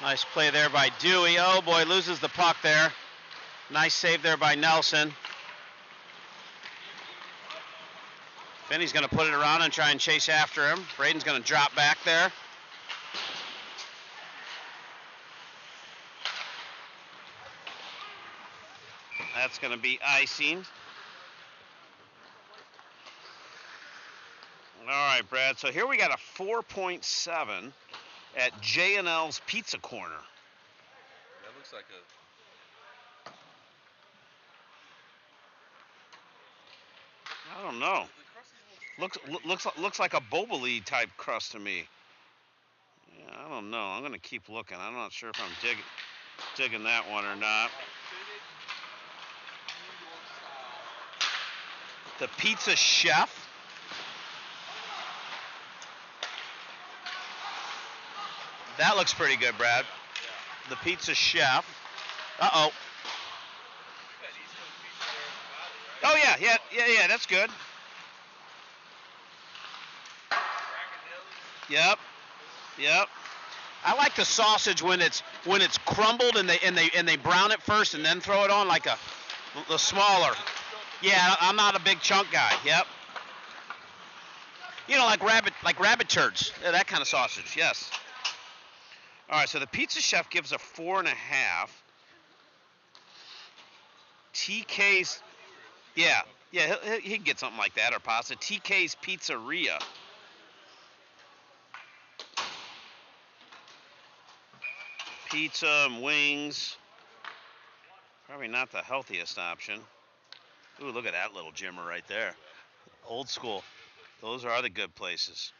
Nice play there by Dewey. Oh boy, loses the puck there. Nice save there by Nelson. Finney's going to put it around and try and chase after him. Braden's going to drop back there. That's going to be icing. All right, Brad. So here we got a 4.7 at J&L's Pizza Corner. That looks like I don't know. Looks like a Boboli type crust to me. Yeah, I don't know. I'm gonna keep looking. I'm not sure if I'm digging that one or not. The Pizza Chef. That looks pretty good, Brad. The Pizza Chef. Uh-oh. Oh, yeah, that's good. Yep. I like the sausage when it's crumbled and they brown it first and then throw it on like the smaller. Yeah, I'm not a big chunk guy. Yep. You know, like rabbit turds. Yeah, that kind of sausage. Yes. All right, so the Pizza Chef gives a 4.5. TK's, yeah, he can get something like that or pasta. TK's Pizzeria. Pizza and wings. Probably not the healthiest option. Ooh, look at that little Jimmer right there. Old school. Those are the good places.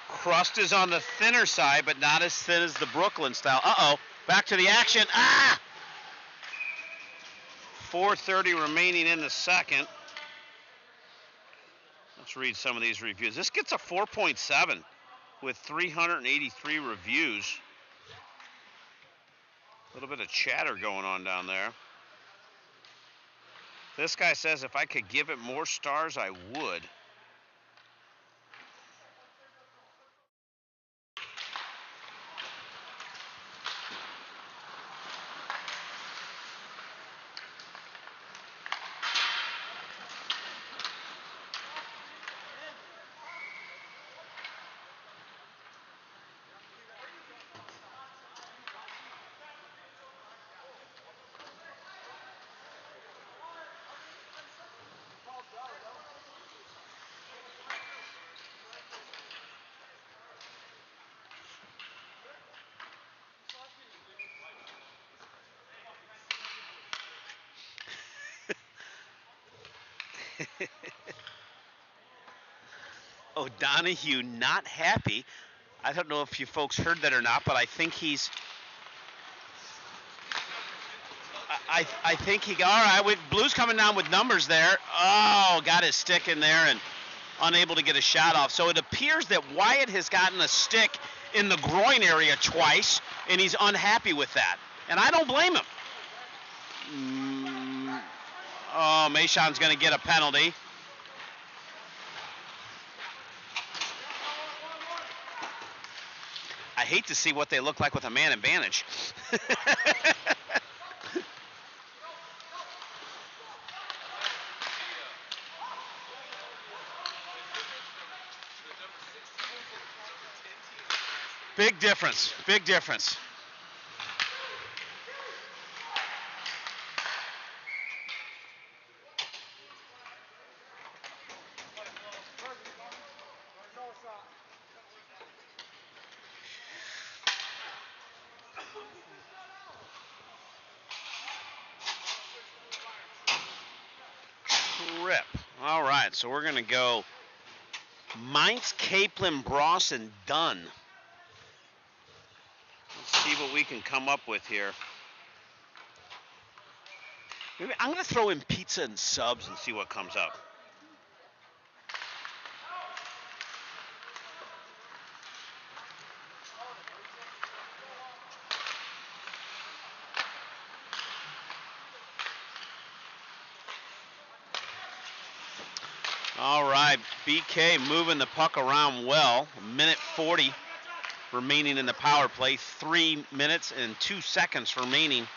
Crust is on the thinner side, but not as thin as the Brooklyn style. Uh-oh. Back to the action. 4:30 remaining in the second. Let's read some of these reviews. This gets a 4.7 with 383 reviews. A little bit of chatter going on down there. This guy says if I could give it more stars, I would. O'Donohue not happy. I don't know if you folks heard that or not, but I think he's. I think he got all right. With Blues coming down with numbers there. Oh, got his stick in there and unable to get a shot off. So it appears that Wyatt has gotten a stick in the groin area twice, and he's unhappy with that. And I don't blame him. Oh, Mayshawn's going to get a penalty. I hate to see what they look like with a man advantage. Big difference. Big difference. Trip. All right, so we're going to go Mainz, Capelin, Bross, and Dunn. Let's see what we can come up with here. Maybe I'm going to throw in pizza and subs and see what comes up. All right, BK moving the puck around well. 1:40 remaining in the power play. 3 minutes and 2 seconds remaining.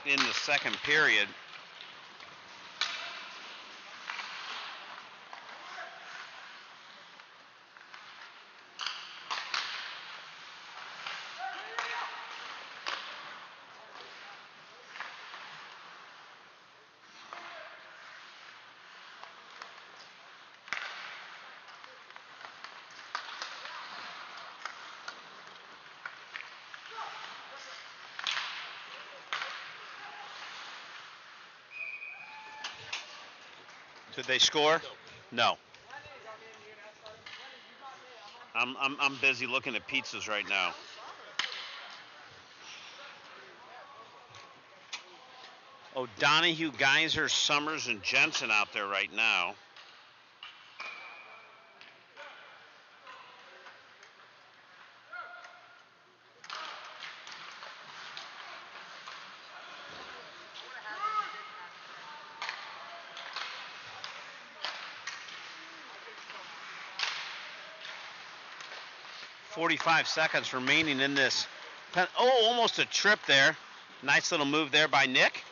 In the second period. Did they score? No. I'm busy looking at pizzas right now. O'Donohue, Geyser, Summers, and Jensen out there right now. .45 seconds remaining in this. Oh, almost a trip there. Nice little move there by Nick.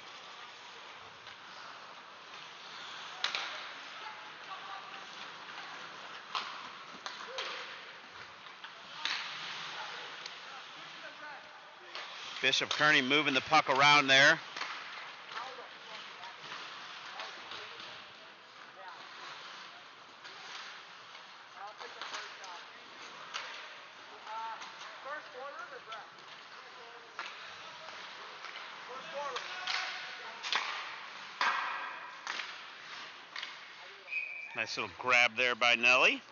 Bishop Kearney moving the puck around there. Nice little grab there by Nelly.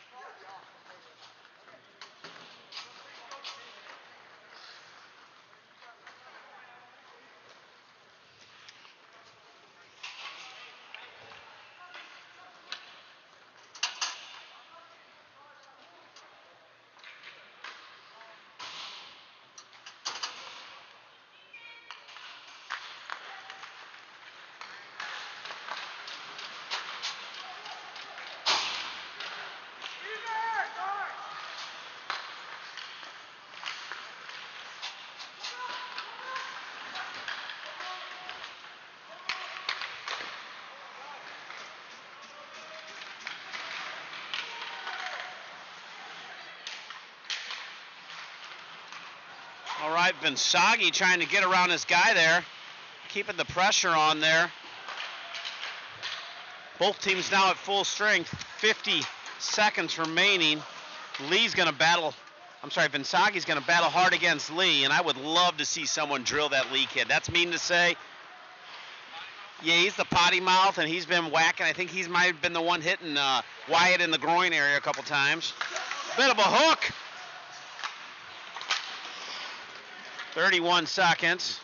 All right, Vinsagi trying to get around his guy there, keeping the pressure on there. Both teams now at full strength, 50 seconds remaining. Vinsagi's going to battle hard against Lee, and I would love to see someone drill that Lee kid. That's mean to say. Yeah, he's the potty mouth, and he's been whacking. I think he might have been the one hitting Wyatt in the groin area a couple times. Bit of a hook. 31 seconds.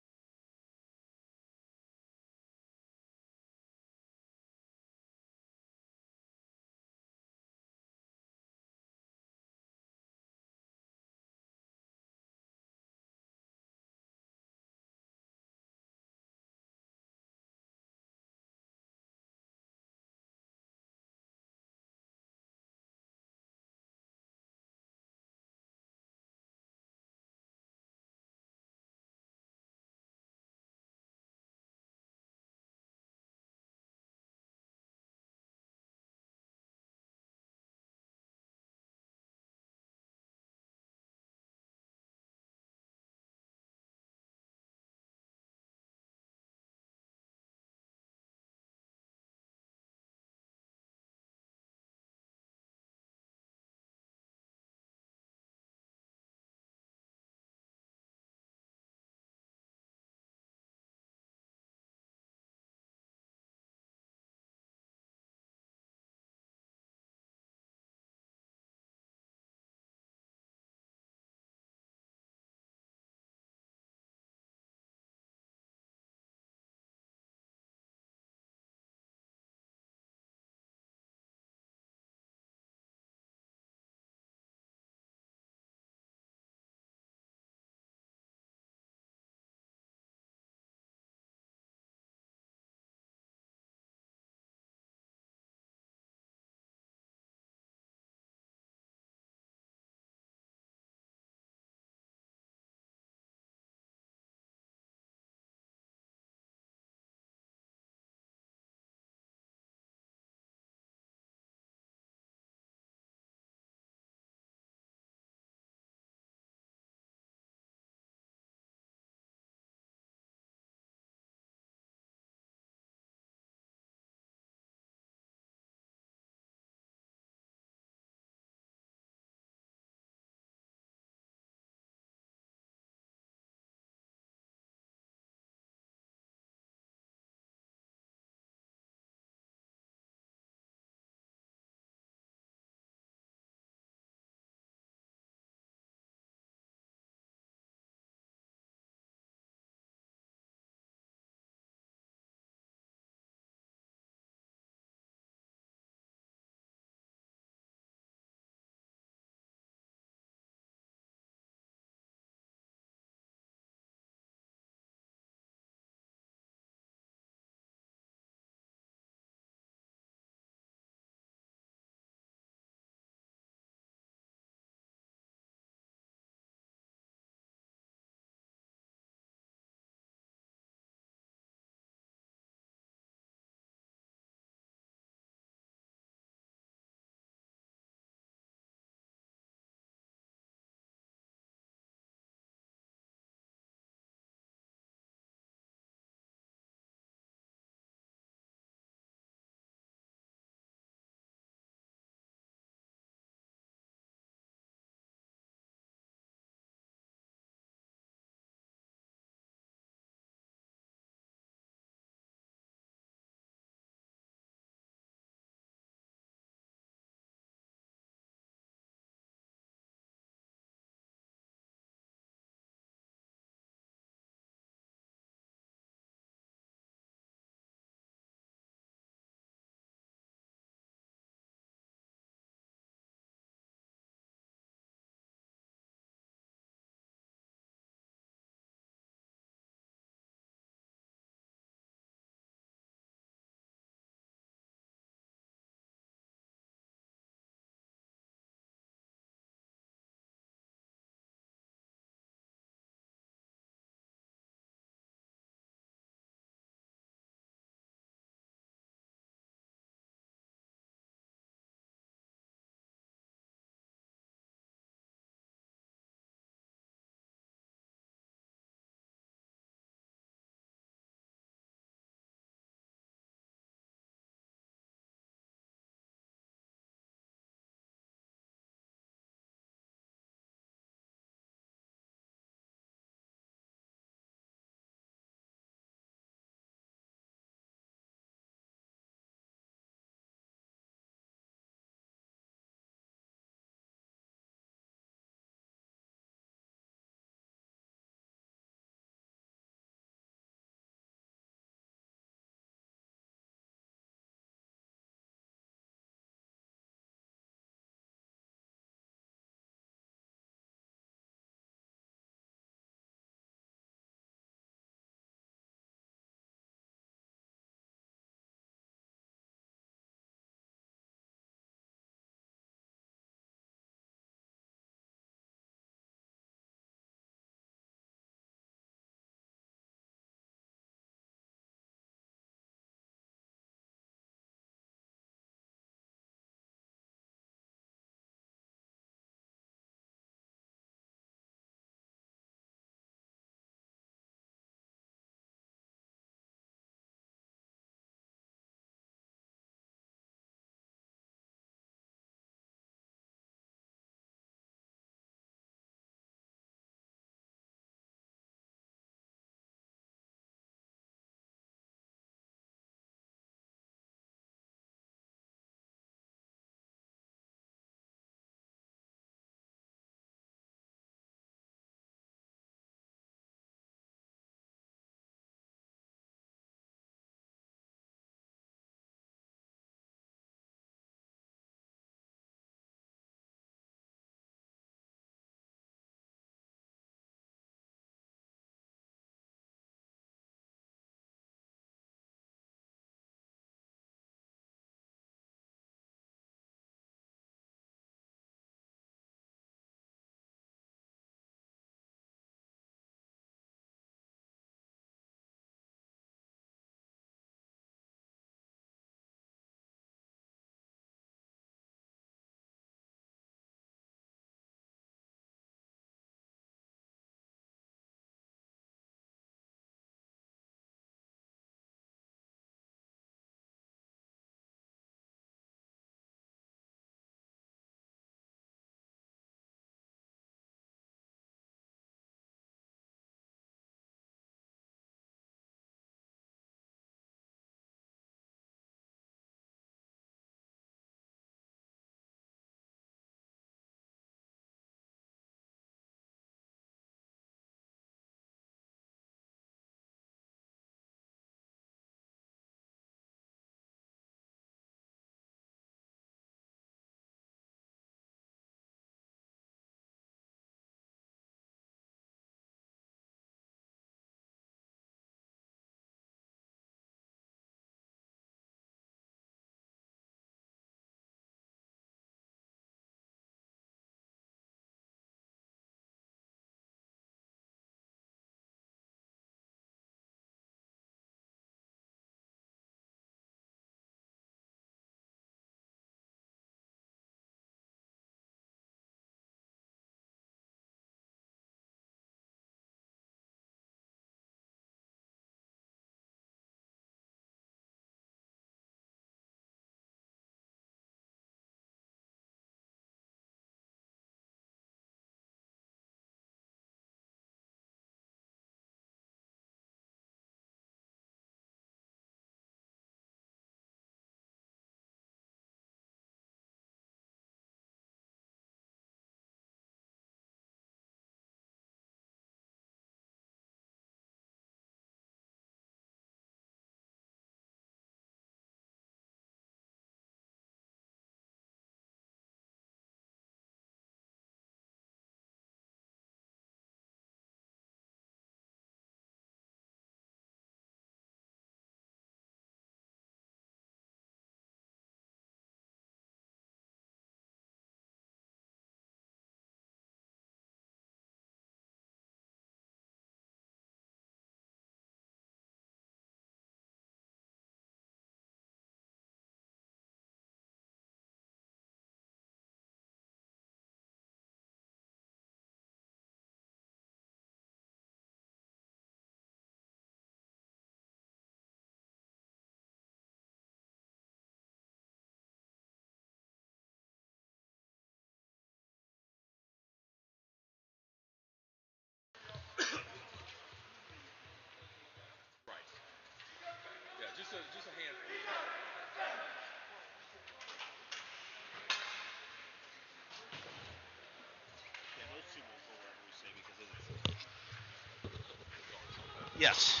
Yes.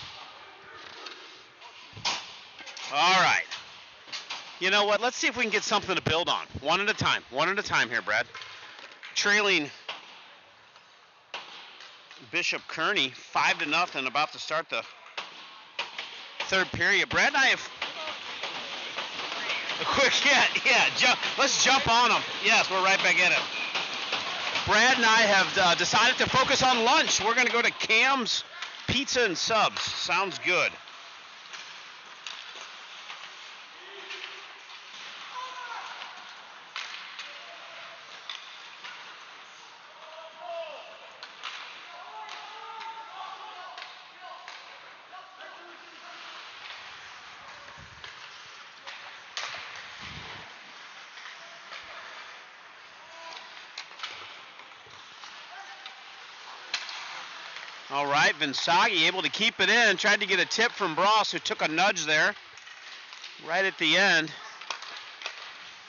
All right. You know what? Let's see if we can get something to build on. One at a time. One at a time here, Brad. Trailing Bishop Kearney 5-0, about to start the third period. Brad and I have a quick, let's jump on them. Yes, we're right back in it. Brad and I have decided to focus on lunch. We're going to go to Cam's Pizza and Subs. Sounds good. All right, Vinsagi able to keep it in. Tried to get a tip from Bross, who took a nudge there right at the end.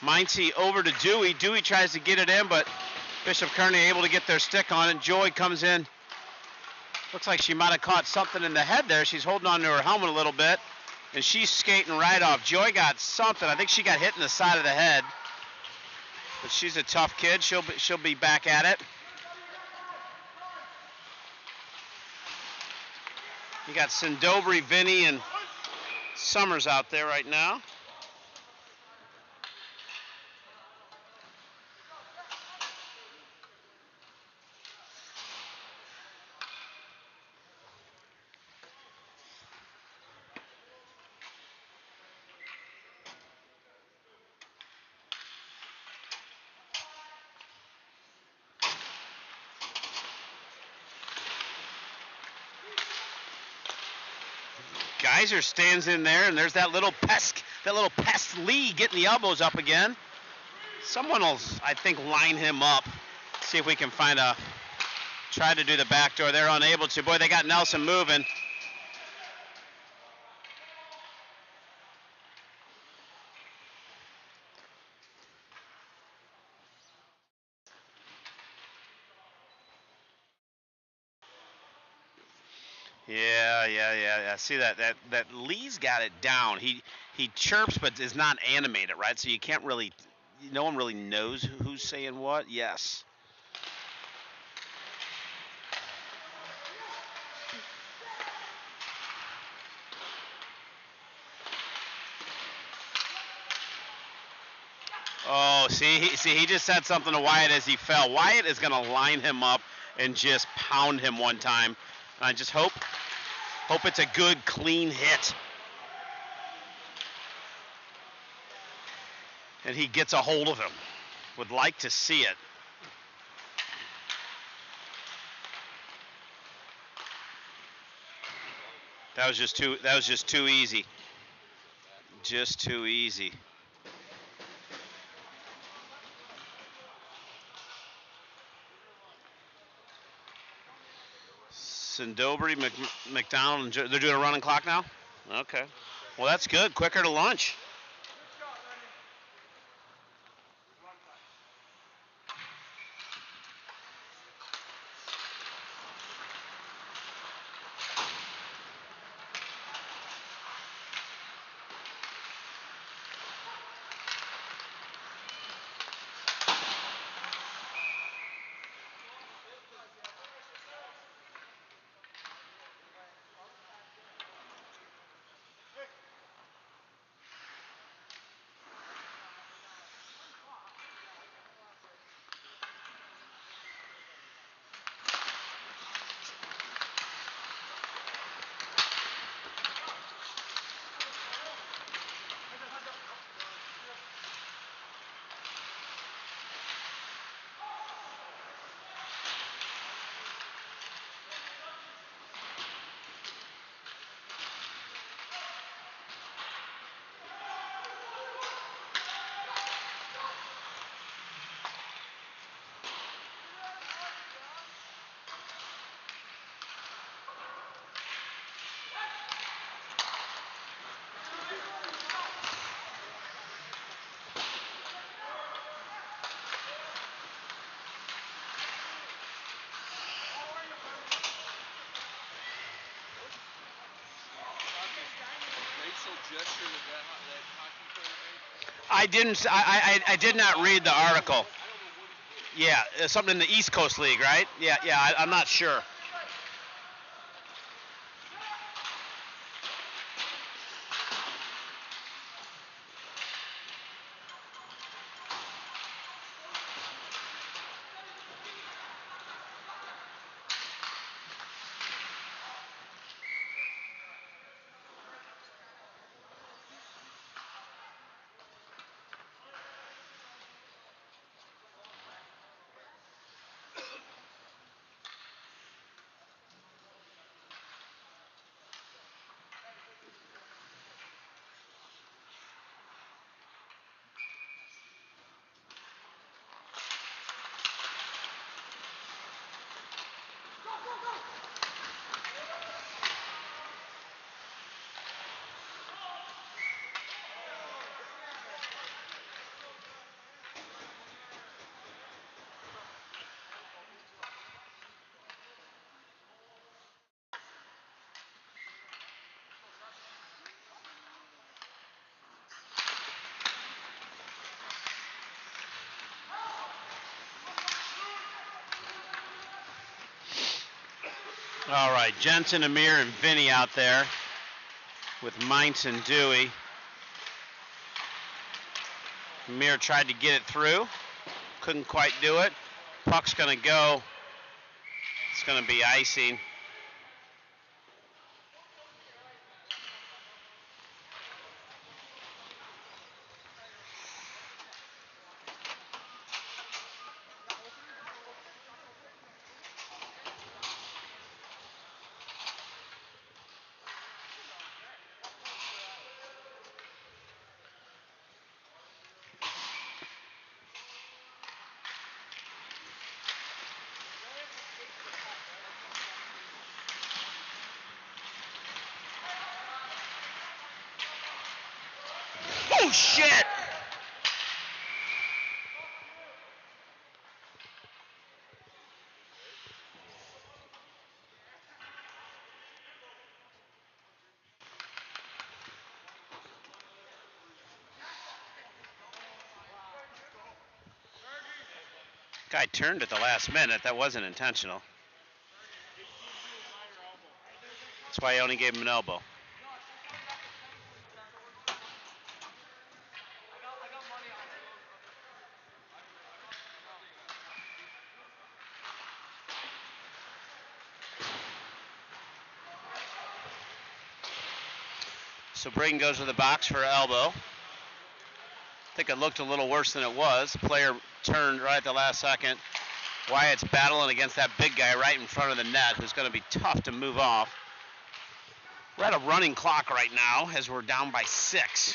Mindsy over to Dewey. Dewey tries to get it in, but Bishop Kearney able to get their stick on it. Joy comes in. Looks like she might have caught something in the head there. She's holding on to her helmet a little bit, and she's skating right off. Joy got something. I think she got hit in the side of the head, but she's a tough kid. She'll be back at it. You got Sindobri, Vinny, and Summers out there right now. Geyser stands in there, and there's that little pest Lee getting the elbows up again. Someone will, I think, line him up. See if we can try to do the back door. They're unable to. Boy, they got Nelson moving. Yeah. See that Lee's got it down. He chirps but is not animated, right? So you can't really, no one really knows who's saying what. Yes. Oh, see, he just said something to Wyatt as he fell. Wyatt is going to line him up and just pound him one time. I just hope it's a good, clean hit. And he gets a hold of him. Would like to see it. That was just too easy. Just too easy. Sindobri, McDonald, they're doing a running clock now? Okay. Well, that's good. Quicker to lunch. gesture that hockey player made? I didn't. I did not read the article. Yeah, it's something in the East Coast League, right? Yeah. I'm not sure. All right, Jensen, Amir, and Vinny out there with Meinz and Dewey. Amir tried to get it through, couldn't quite do it. Puck's going to go. It's going to be icing. Oh, shit! Guy turned at the last minute. That wasn't intentional. That's why I only gave him an elbow. So Braden goes to the box for an elbow. I think it looked a little worse than it was. The player turned right at the last second. Wyatt's battling against that big guy right in front of the net, who's going to be tough to move off. We're at a running clock right now as we're down by 6.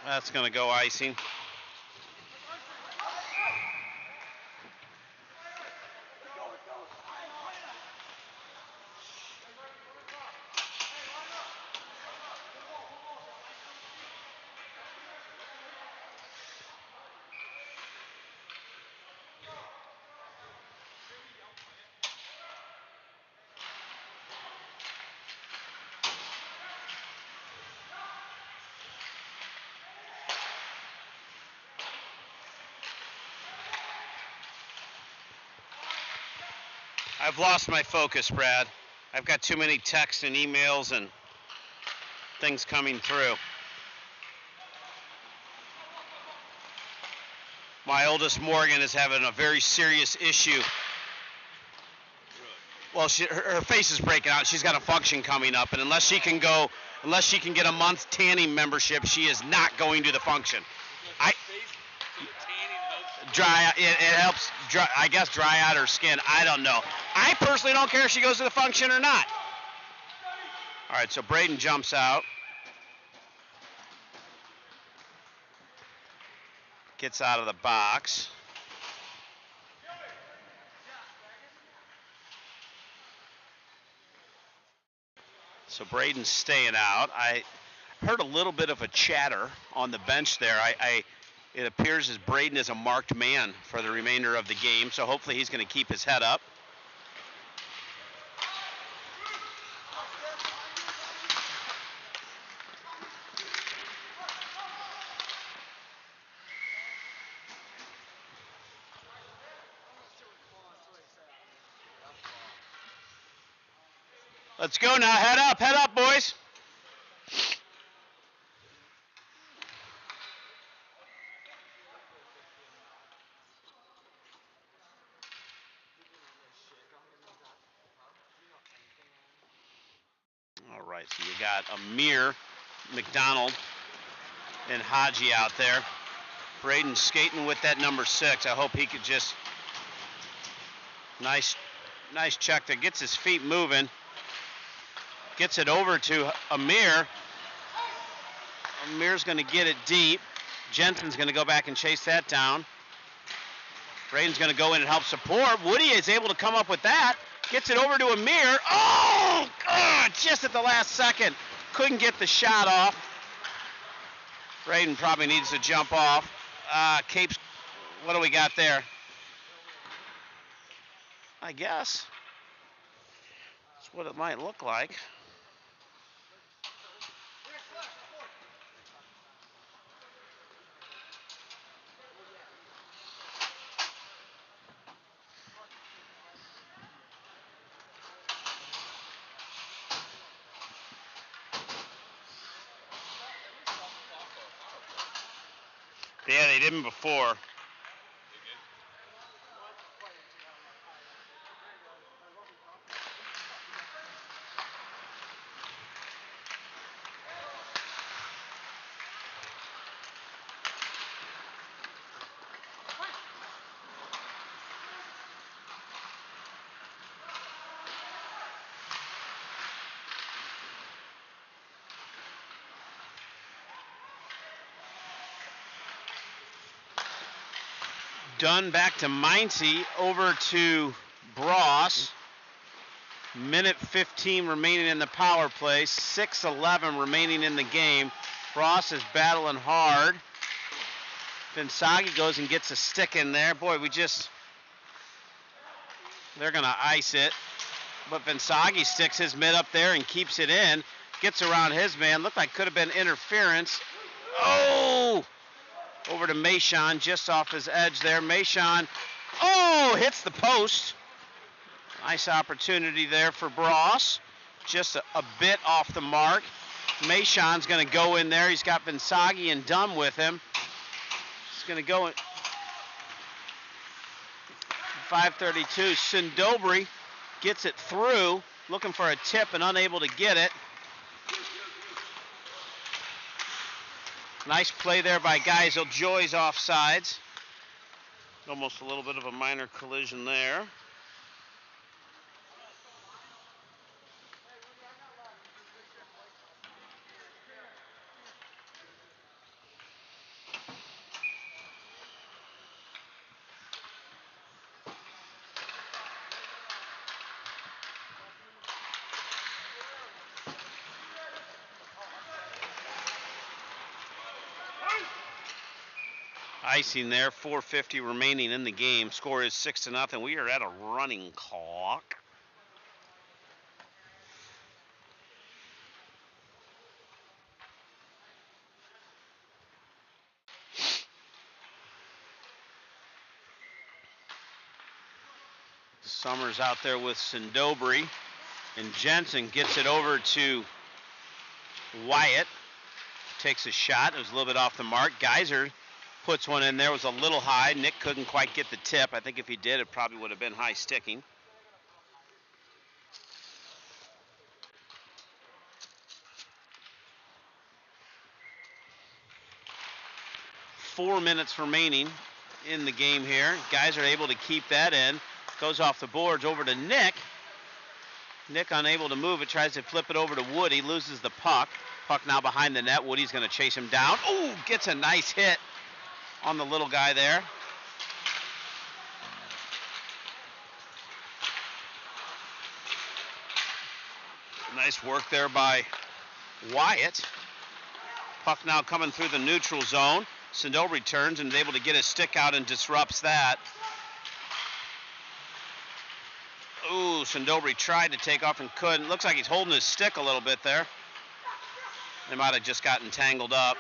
That's going to go icing. I've lost my focus, Brad. I've got too many texts and emails and things coming through. My oldest Morgan is having a very serious issue. Well, her face is breaking out. She's got a function coming up, and unless she can get a month tanning membership, she is not going to the function. It helps dry, I guess, dry out her skin. I don't know. I personally don't care if she goes to the function or not. All right, so Braden jumps out. Gets out of the box. So Braden's staying out. I heard a little bit of a chatter on the bench there. It appears as Braden is a marked man for the remainder of the game, so hopefully he's going to keep his head up. Let's go now. Head up, boys. All right, so you got Amir, McDonald, and Haji out there. Braden skating with that number 6. I hope he could just nice check there. Gets his feet moving. Gets it over to Amir. Amir's going to get it deep. Jensen's going to go back and chase that down. Braden's going to go in and help support. Woody is able to come up with that. Gets it over to Amir. Oh, God, just at the last second. Couldn't get the shot off. Braden probably needs to jump off. Capes, what do we got there? I guess that's what it might look like. Yeah, they didn't before. Dunn back to Mincy, over to Bross. Minute 15 remaining in the power play. 6:11 remaining in the game. Bross is battling hard. Vinsagi goes and gets a stick in there. Boy, they're going to ice it. But Vinsagi sticks his mid up there and keeps it in. Gets around his man. Looked like could have been interference. Oh! Over to Mayshon, just off his edge there. Mayshon, hits the post. Nice opportunity there for Bross. Just a bit off the mark. Mayshon's going to go in there. He's got Vinsagi and Dunn with him. He's going to go in. 5:32. Sindobri gets it through, looking for a tip and unable to get it. Nice play there by Geisel. Joy's offsides. Almost a little bit of a minor collision there. Icing there, 4:50 remaining in the game. Score is 6-0. We are at a running clock. Summers out there with Sindobri, and Jensen gets it over to Wyatt. Takes a shot. It was a little bit off the mark. Geyser puts one in there. It was a little high. Nick couldn't quite get the tip. I think if he did, it probably would have been high sticking. Four minutes remaining in the game here. Guys are able to keep that in. Goes off the boards over to Nick. Nick unable to move it. Tries to flip it over to Woody. Loses the puck. Puck now behind the net. Woody's going to chase him down. Oh, gets a nice hit on the little guy there. Nice work there by Wyatt. Puck now coming through the neutral zone. Sindel returns and is able to get his stick out and disrupts that. Ooh, Sindel tried to take off and couldn't. Looks like he's holding his stick a little bit there. They might have just gotten tangled up.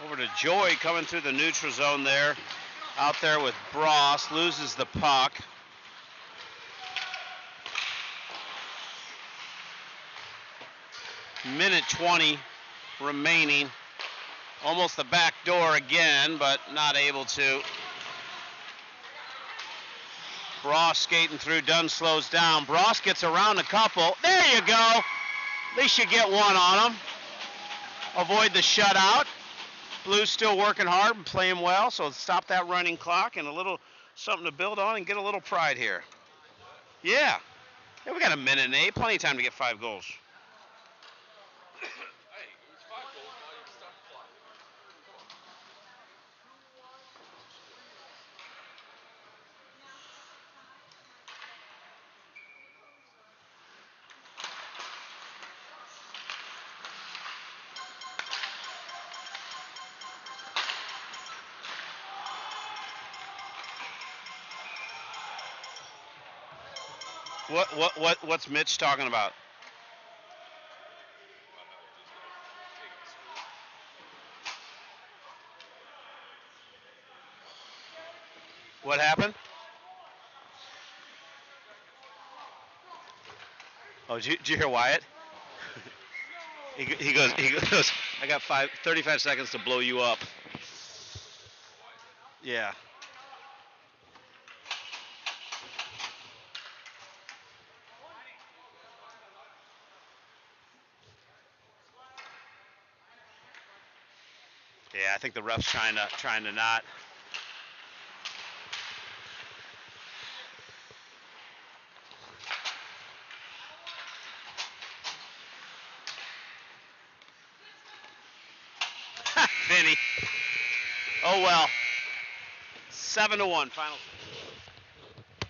Over to Joy coming through the neutral zone there. Out there with Bross. Loses the puck. Minute 20 remaining. Almost the back door again, but not able to. Bross skating through. Dunn slows down. Bross gets around a couple. There you go. At least you get one on him. Avoid the shutout. Blues still working hard and playing well, so stop that running clock and a little something to build on and get a little pride here. Yeah, we got a minute and 8, plenty of time to get 5 goals. What's Mitch talking about? What happened? Oh, did you hear Wyatt? he goes, I got 35 seconds to blow you up. Yeah. Yeah, I think the ref's trying to not. Vinny. Oh well. 7-1 final.